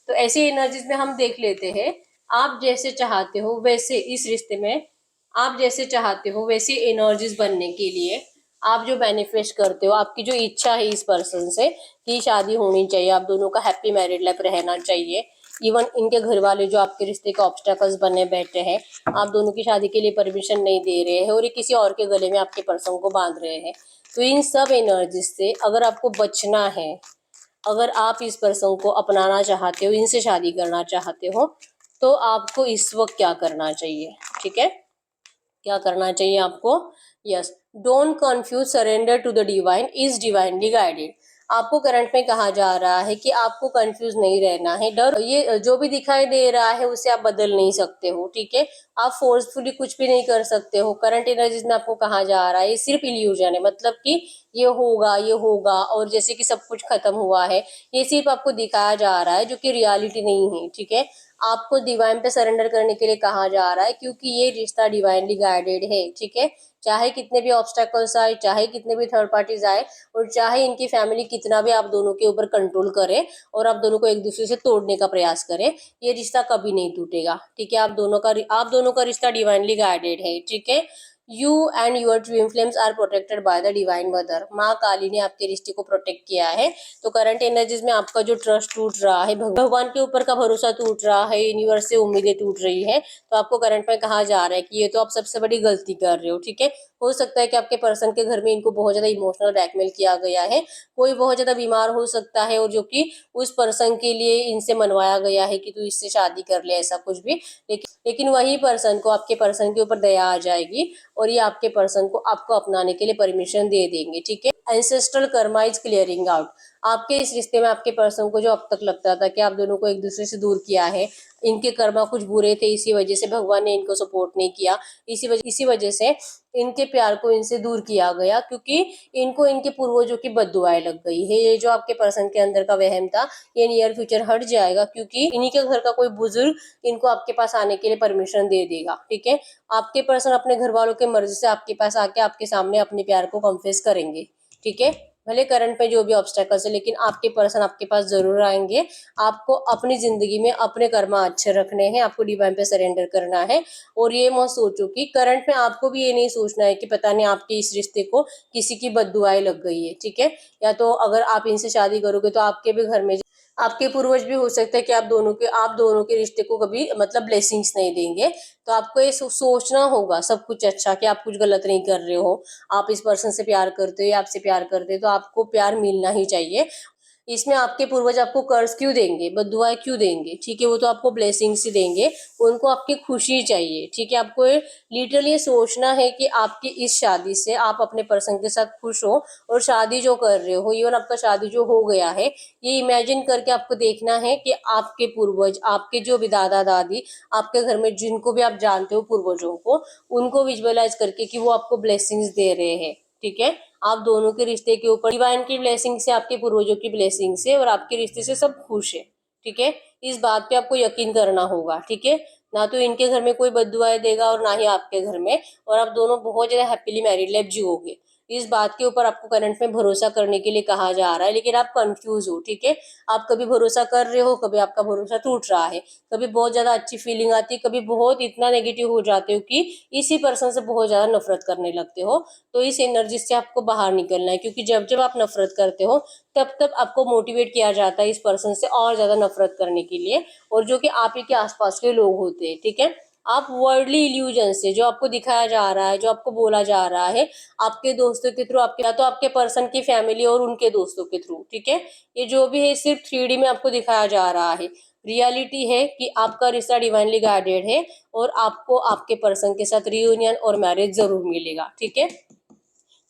तो ऐसी एनर्जीज में हम देख लेते हैं, आप जैसे चाहते हो वैसे इस रिश्ते में, आप जैसे चाहते हो वैसी एनर्जीज बनने के लिए आप जो मैनिफेस्ट करते हो, आपकी जो इच्छा है इस पर्सन से कि शादी होनी चाहिए, आप दोनों का हैप्पी मैरिड लाइफ रहना चाहिए, इवन इनके घर वाले जो आपके रिश्ते के ऑब्स्टेकल्स बने बैठे हैं, आप दोनों की शादी के लिए परमिशन नहीं दे रहे हैं, और ये किसी और के गले में आपके पर्सन को बांध रहे हैं, तो इन सब एनर्जीज से अगर आपको बचना है, अगर आप इस पर्सन को अपनाना चाहते हो, इनसे शादी करना चाहते हो, तो आपको इस वक्त क्या करना चाहिए। ठीक है, क्या करना चाहिए आपको, yes, don't confuse, surrender to the divine, is divinely guided. आपको करंट में कहा जा रहा है कि आपको कंफ्यूज नहीं रहना है, डर ये जो भी दिखाई दे रहा है उसे आप बदल नहीं सकते हो। ठीक है, आप फोर्सफुली कुछ भी नहीं कर सकते हो। करंट एनर्जीज में आपको कहा जा रहा है ये सिर्फ इल्यूजन है, मतलब कि ये होगा और जैसे कि सब कुछ खत्म हुआ है, ये सिर्फ आपको दिखाया जा रहा है जो कि रियलिटी नहीं है। ठीक है, आपको डिवाइन पे सरेंडर करने के लिए कहा जा रहा है क्योंकि ये रिश्ता डिवाइनली गाइडेड है। ठीक है, चाहे कितने भी ऑब्स्टेकल्स आए, चाहे कितने भी थर्ड पार्टीज आए, और चाहे इनकी फैमिली कितना भी आप दोनों के ऊपर कंट्रोल करे और आप दोनों को एक दूसरे से तोड़ने का प्रयास करे, ये रिश्ता कभी नहीं टूटेगा। ठीक है, आप दोनों का रिश्ता डिवाइनली गाइडेड है। ठीक है, you and your twin flames are protected by the divine mother. माँ काली ने आपके रिश्ते को प्रोटेक्ट किया है। तो करंट एनर्जीज में आपका जो ट्रस्ट टूट रहा है, भगवान के ऊपर का भरोसा टूट रहा है, यूनिवर्स से उम्मीदें टूट रही है, तो आपको करंट में कहा जा रहा है कि ये तो आप सबसे बड़ी गलती कर रहे हो। ठीक है, हो सकता है कि आपके पर्सन के घर में इनको बहुत ज्यादा इमोशनल ब्लैकमेल किया गया है, कोई बहुत ज्यादा बीमार हो सकता है और जो कि उस पर्सन के लिए इनसे मनवाया गया है कि तू इससे शादी कर ले, ऐसा कुछ भी। लेकिन वही पर्सन को, आपके पर्सन के ऊपर दया आ जाएगी और ये आपके पर्सन को आपको अपनाने के लिए परमिशन दे देंगे। ठीक है, ancestral Karma is clearing out. आपके इस रिश्ते में आपके पर्सन को जो अब तक लगता था कि आप दोनों को एक दूसरे से दूर किया है, इनके कर्मा कुछ बुरे थे, इसी वजह से भगवान ने इनको सपोर्ट नहीं किया, इसी वजह से इनके प्यार को इनसे दूर किया गया, क्योंकि इनको इनके पूर्वजों की बद्दुआएं लग गई है। ये जो आपके पर्सन के अंदर का वहम था, ये नियर फ्यूचर हट जाएगा, क्योंकि इन्हीं के घर का कोई बुजुर्ग इनको आपके पास आने के लिए परमिशन दे देगा। ठीक है, आपके पर्सन अपने घर वालों के मर्जी से आपके पास आके आपके सामने अपने प्यार को कन्फेस करेंगे। ठीक है, भले करंट पे जो भी ऑब्स्टेकल्स है, लेकिन आपके पर्सन आपके पास जरूर आएंगे। आपको अपनी जिंदगी में अपने कर्मा अच्छे रखने हैं, आपको डिवाइन पे सरेंडर करना है। और ये मत सोचो कि करंट में आपको भी ये नहीं सोचना है कि पता नहीं आपके इस रिश्ते को किसी की बद्दुआएं लग गई है। ठीक है, या तो अगर आप इनसे शादी करोगे तो आपके भी घर में आपके पूर्वज भी हो सकता है कि आप दोनों के रिश्ते को कभी मतलब ब्लेसिंग्स नहीं देंगे। तो आपको ये सोचना होगा सब कुछ अच्छा, कि आप कुछ गलत नहीं कर रहे हो। आप इस पर्सन से प्यार करते हो या आपसे प्यार करते हो तो आपको प्यार मिलना ही चाहिए। इसमें आपके पूर्वज आपको कर्ज क्यों देंगे, बद्दुआएं क्यों देंगे? ठीक है, वो तो आपको ब्लेसिंग्स ही देंगे, उनको आपकी खुशी चाहिए। ठीक है, आपको लिटरली ये सोचना है कि आपकी इस शादी से आप अपने पर्सन के साथ खुश हो, और शादी जो कर रहे हो, इवन आपका शादी जो हो गया है, ये इमेजिन करके आपको देखना है कि आपके पूर्वज, आपके जो भी दादा दादी, आपके घर में जिनको भी आप जानते हो पूर्वजों को, उनको विजुअलाइज करके कि वो आपको ब्लेसिंग्स दे रहे हैं। ठीक है, आप दोनों के रिश्ते के ऊपर डिवाइन की ब्लेसिंग से, आपके पूर्वजों की ब्लेसिंग से और आपके रिश्ते से सब खुश है। ठीक है, इस बात पे आपको यकीन करना होगा। ठीक है, ना तो इनके घर में कोई बद्दुआएं देगा और ना ही आपके घर में, और आप दोनों बहुत ज्यादा हैप्पीली मैरिड लाइफ जियोगे। इस बात के ऊपर आपको करंट में भरोसा करने के लिए कहा जा रहा है, लेकिन आप कंफ्यूज हो। ठीक है, आप कभी भरोसा कर रहे हो, कभी आपका भरोसा टूट रहा है, कभी बहुत ज्यादा अच्छी फीलिंग आती है, कभी बहुत इतना नेगेटिव हो जाते हो कि इसी पर्सन से बहुत ज्यादा नफरत करने लगते हो। तो इस एनर्जी से आपको बाहर निकलना है, क्योंकि जब जब आप नफरत करते हो तब तब आपको मोटिवेट किया जाता है इस पर्सन से और ज्यादा नफरत करने के लिए, और जो कि आप ही के आसपास के लोग होते हैं। ठीक है, आप वर्ल्डली इल्यूजन से, जो आपको दिखाया जा रहा है, जो आपको बोला जा रहा है आपके दोस्तों के थ्रू, आपके या तो आपके पर्सन की फैमिली और उनके दोस्तों के थ्रू, ठीक है, ये जो भी है सिर्फ 3D में आपको दिखाया जा रहा है। रियलिटी है कि आपका रिश्ता डिवाइनली गाइडेड है और आपको आपके पर्सन के साथ रियूनियन और मैरिज जरूर मिलेगा। ठीक है,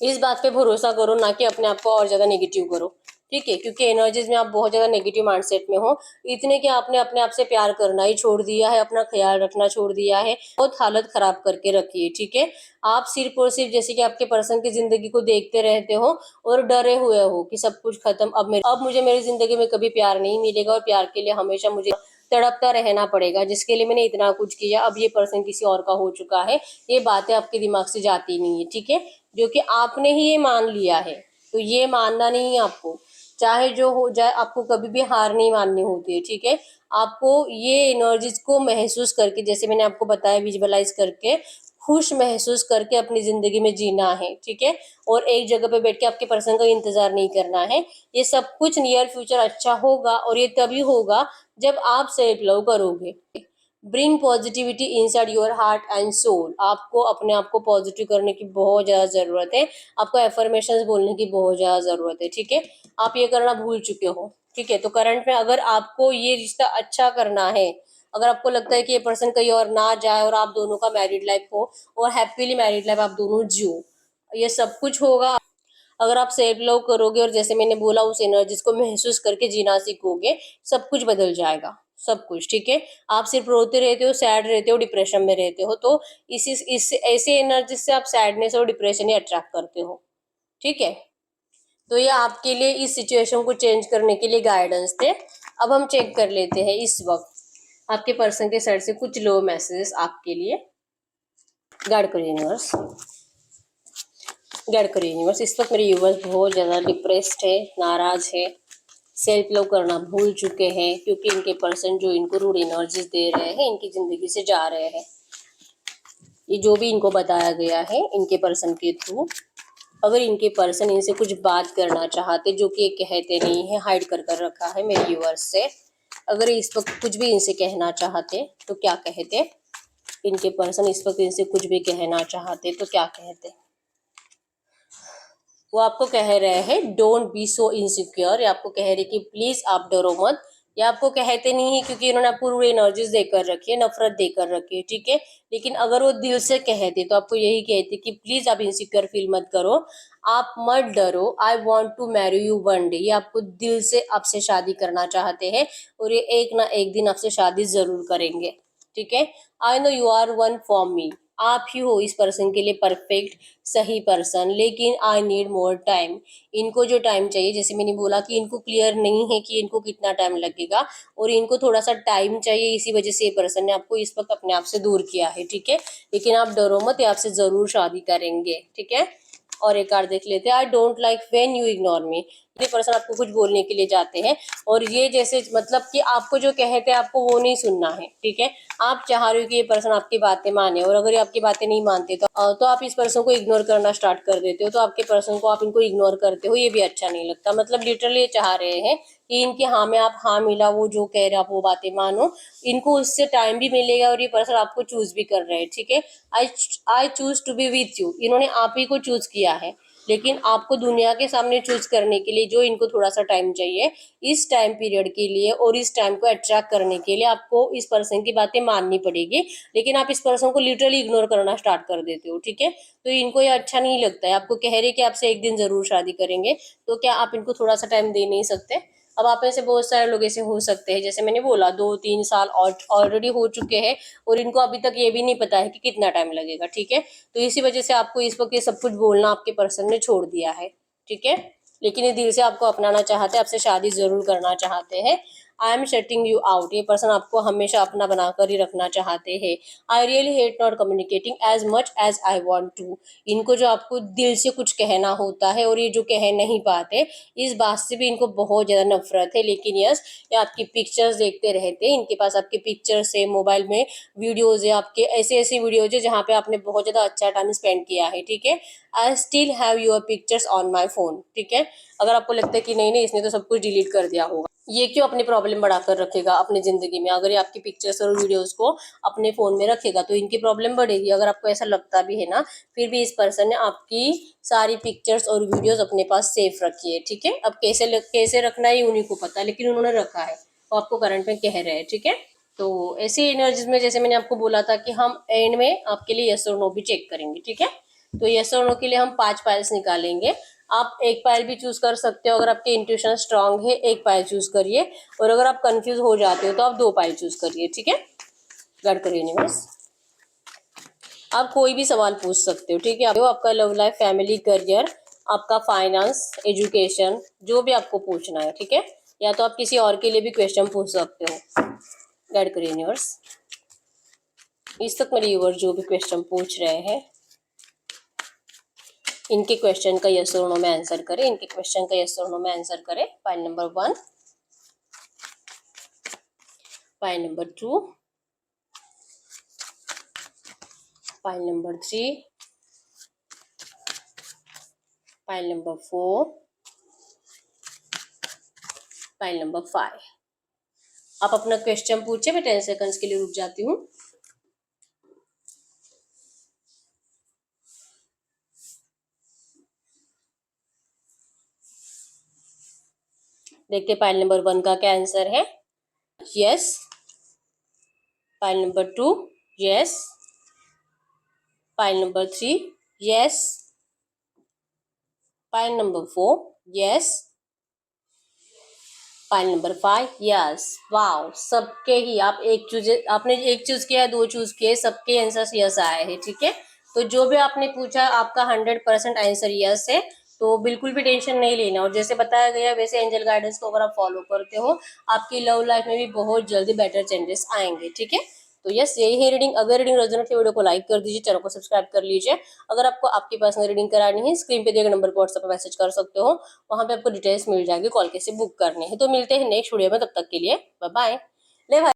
इस बात पे भरोसा करो, ना कि अपने आप को और ज्यादा नेगेटिव करो। ठीक है, क्योंकि एनर्जीज में आप बहुत ज्यादा नेगेटिव माइंडसेट में हो, इतने कि आपने अपने आप से प्यार करना ही छोड़ दिया है, अपना ख्याल रखना छोड़ दिया है, बहुत हालत खराब करके रखी है। ठीक है, आप सिर्फ और सिर्फ जैसे कि आपके पर्सन की जिंदगी को देखते रहते हो और डरे हुए हो कि सब कुछ खत्म, अब मुझे मेरी जिंदगी में कभी प्यार नहीं मिलेगा और प्यार के लिए हमेशा मुझे तड़पता रहना पड़ेगा, जिसके लिए मैंने इतना कुछ किया, अब ये पर्सन किसी और का हो चुका है। ये बातें आपके दिमाग से जाती नहीं है। ठीक है, जो कि आपने ही ये मान लिया है, तो ये मानना नहीं है आपको। चाहे जो हो जाए, आपको कभी भी हार नहीं माननी होती है। ठीक है, आपको ये एनर्जीज को महसूस करके, जैसे मैंने आपको बताया, विजुअलाइज करके, खुश महसूस करके अपनी जिंदगी में जीना है। ठीक है, और एक जगह पे बैठ के आपके पर्सन का इंतजार नहीं करना है। ये सब कुछ नियर फ्यूचर अच्छा होगा, और ये तभी होगा जब आप सेल्फ लव करोगे। Bring positivity inside your heart and soul. आपको अपने आप को पॉजिटिव करने की बहुत ज्यादा जरूरत है, आपको एफर्मेशंस बोलने की बहुत ज्यादा जरूरत है। ठीक है, आप ये करना भूल चुके हो। ठीक है, तो करंट में अगर आपको ये रिश्ता अच्छा करना है, अगर आपको लगता है कि ये पर्सन कहीं और ना जाए और आप दोनों का मैरिड लाइफ हो और हैप्पीली मैरिड लाइफ आप दोनों जियो, ये सब कुछ होगा अगर आप सेल्फ लव करोगे और जैसे मैंने बोला उस एनर्जीज को महसूस करके जीना सीखोगे, सब कुछ बदल जाएगा। सब कुछ, ठीक है। आप सिर्फ रोते रहते हो, सैड रहते हो, डिप्रेशन में रहते हो, तो इस ऐसे एनर्जी से आप सैडनेस और डिप्रेशन ही अट्रैक्ट करते हो, ठीक है। तो ये आपके लिए इस सिचुएशन को चेंज करने के लिए गाइडेंस थे। अब हम चेक कर लेते हैं इस वक्त आपके पर्सन के साइड से कुछ लो मैसेजेस आपके लिए। गाइड करो यूनिवर्स, गाइड करो यूनिवर्स। इस वक्त मेरे यूनिवर्स बहुत ज़्यादा डिप्रेस्ड है, नाराज है, सेल्फ लव करना भूल चुके हैं, क्योंकि इनके पर्सन जो इनको रूड एनर्जीज दे रहे हैं, इनकी ज़िंदगी से जा रहे हैं। ये जो भी इनको बताया गया है इनके पर्सन के थ्रू, अगर इनके पर्सन इनसे कुछ बात करना चाहते, जो कि कहते नहीं है, हाइड कर कर रखा है मेरे व्यूअर्स से, अगर इस वक्त कुछ भी इनसे कहना चाहते तो क्या कहते? इनके पर्सन इस वक्त इनसे कुछ भी कहना चाहते तो क्या कहते? वो आपको कह रहे हैं डोंट बी सो इनसिक्योर, या आपको कह रहे कि प्लीज आप डरो मत, या आपको कहते नहीं है क्योंकि इन्होंने आपको पूरी एनर्जीज देकर रखी है, नफरत देकर रखी है, ठीक है। लेकिन अगर वो दिल से कहते तो आपको यही कहते कि प्लीज आप इनसिक्योर फील मत करो, आप मत डरो, I want to marry you one day. ये आपको दिल से आपसे शादी करना चाहते हैं और ये एक ना एक दिन आपसे शादी जरूर करेंगे, ठीक है। I know you are one for me, आप ही हो इस पर्सन के लिए परफेक्ट सही पर्सन, लेकिन आई नीड मोर टाइम। इनको जो टाइम चाहिए, जैसे मैंने बोला कि इनको क्लियर नहीं है कि इनको कितना टाइम लगेगा, और इनको थोड़ा सा टाइम चाहिए, इसी वजह से ये पर्सन ने आपको इस वक्त अपने आप से दूर किया है, ठीक है। लेकिन आप डरो मत, ये आपसे जरूर शादी करेंगे, ठीक है। और एक कार्ड देख लेते हैं। I don't like when you ignore me. ये पर्सन आपको कुछ बोलने के लिए जाते हैं और ये जैसे मतलब कि आपको जो कहते हैं आपको वो नहीं सुनना है, ठीक है। आप चाह रहे हो कि ये पर्सन आपकी बातें माने, और अगर ये आपकी बातें नहीं मानते तो आप इस पर्सन को इग्नोर करना स्टार्ट कर देते हो। तो आपके पर्सन को आप इनको इग्नोर करते हो, ये भी अच्छा नहीं लगता। मतलब लिटरली ये चाह रहे हैं कि इनके हाँ में आप हाँ मिला, वो जो कह रहे आप वो बातें मानो, इनको उससे टाइम भी मिलेगा और ये पर्सन आपको चूज भी कर रहे हैं, ठीक है। I I choose to be with you, इन्होंने आप ही को चूज किया है, लेकिन आपको दुनिया के सामने चूज करने के लिए जो इनको थोड़ा सा टाइम चाहिए, इस टाइम पीरियड के लिए और इस टाइम को अट्रैक्ट करने के लिए आपको इस पर्सन की बातें माननी पड़ेगी। लेकिन आप इस पर्सन को लिटरली इग्नोर करना स्टार्ट कर देते हो, ठीक है। तो इनको ये अच्छा नहीं लगता है, आपको कह रहे कि आपसे एक दिन जरूर शादी करेंगे, तो क्या आप इनको थोड़ा सा टाइम दे नहीं सकते? अब आप ऐसे बहुत सारे लोग ऐसे हो सकते हैं, जैसे मैंने बोला 2-3 साल ऑलरेडी हो चुके हैं और इनको अभी तक ये भी नहीं पता है कि कितना टाइम लगेगा, ठीक है। तो इसी वजह से आपको इस वक्त ये सब कुछ बोलना आपके पर्सन ने छोड़ दिया है, ठीक है। लेकिन ये दिल से आपको अपनाना चाहते हैं, आपसे शादी जरूर करना चाहते हैं। I am shutting you out, ये पर्सन आपको हमेशा अपना बनाकर ही रखना चाहते हैं। I really hate not communicating as much as I want to, इनको जो आपको दिल से कुछ कहना होता है और ये जो कह नहीं पाते, इस बात से भी इनको बहुत ज़्यादा नफरत है। लेकिन यस, ये आपकी पिक्चर्स देखते रहते हैं, इनके पास आपके पिक्चर्स है, मोबाइल में वीडियोज है आपके, ऐसे ऐसे वीडियोज है जहाँ पे आपने बहुत ज़्यादा अच्छा टाइम स्पेंड किया है, ठीक है। I still have your pictures on my phone, ठीक है। अगर आपको लगता है कि नहीं नहीं इसने तो सब कुछ डिलीट कर दिया होगा, ये क्यों अपनी प्रॉब्लम बढ़ाकर रखेगा अपनी जिंदगी में? अगर ये आपकी पिक्चर्स और वीडियोस को अपने फोन में रखेगा तो इनकी प्रॉब्लम बढ़ेगी। अगर आपको ऐसा लगता भी है ना, फिर भी इस पर्सन ने आपकी सारी पिक्चर्स और वीडियोस अपने पास सेफ रखी है, ठीक है। अब कैसे रखना है उन्हीं को पता, लेकिन उन्होंने रखा है, वो आपको करंट में कह रहे हैं, ठीक है। तो ऐसी एनर्जीज में जैसे मैंने आपको बोला था कि हम एंड में आपके लिए यस और नो भी चेक करेंगे, ठीक है। तो यस और नो के लिए हम 5 पाइल्स निकालेंगे। आप एक पायल भी चूज कर सकते हो, अगर आपके इंट्यूशन स्ट्रांग है एक पायल चूज करिए, और अगर आप कंफ्यूज हो जाते हो तो आप 2 पायल चूज करिए, ठीक है। गाइड करिए यूनिवर्स। आप कोई भी सवाल पूछ सकते हो, ठीक है। आपका लव लाइफ, फैमिली, करियर, आपका फाइनेंस, एजुकेशन, जो भी आपको पूछना है, ठीक है। या तो आप किसी और के लिए भी क्वेश्चन पूछ सकते हो। गाइड करिए यूनिवर्स। इस तक मेरे व्यूअर्स जो भी क्वेश्चन पूछ रहे हैं, इनके क्वेश्चन का यस और नो में आंसर करें, इनके क्वेश्चन का यस और नो में आंसर करें। Pile number 1, pile number 2, pile number 3, pile number 4, pile number 5। आप अपना क्वेश्चन पूछे, मैं 10 सेकंड्स के लिए रुक जाती हूँ। देखते पाइल नंबर 1 का क्या आंसर है। Yes. Pile number 2, yes. Pile number 3, yes. Pile number 4, yes. File number 5, yes, wow, सबके ही आप आपने एक चूज किया, दो चूज किए, सबके आंसर यस आए हैं, ठीक है। तो जो भी आपने पूछा आपका 100% आंसर यस है, तो बिल्कुल भी टेंशन नहीं लेना। और जैसे बताया गया वैसे एंजल गाइडेंस को अगर आप फॉलो करते हो, आपकी लव लाइफ में भी बहुत जल्दी बेटर चेंजेस आएंगे, ठीक है। तो यस, यही है रीडिंग। अगर रीडिंग रेजोनेट है, वीडियो को लाइक कर दीजिए, चैनल को सब्सक्राइब कर लीजिए। अगर आपको आपकी पर्सनल रीडिंग करानी है, स्क्रीन पे दिए गए नंबर पर व्हाट्सएप पर मैसेज कर सकते हो, वहां पे आपको डिटेल्स मिल जाएगी, कॉल कैसे बुक करने हैं। तो मिलते हैं नेक्स्ट वीडियो में, तब तक के लिए बाय बाय।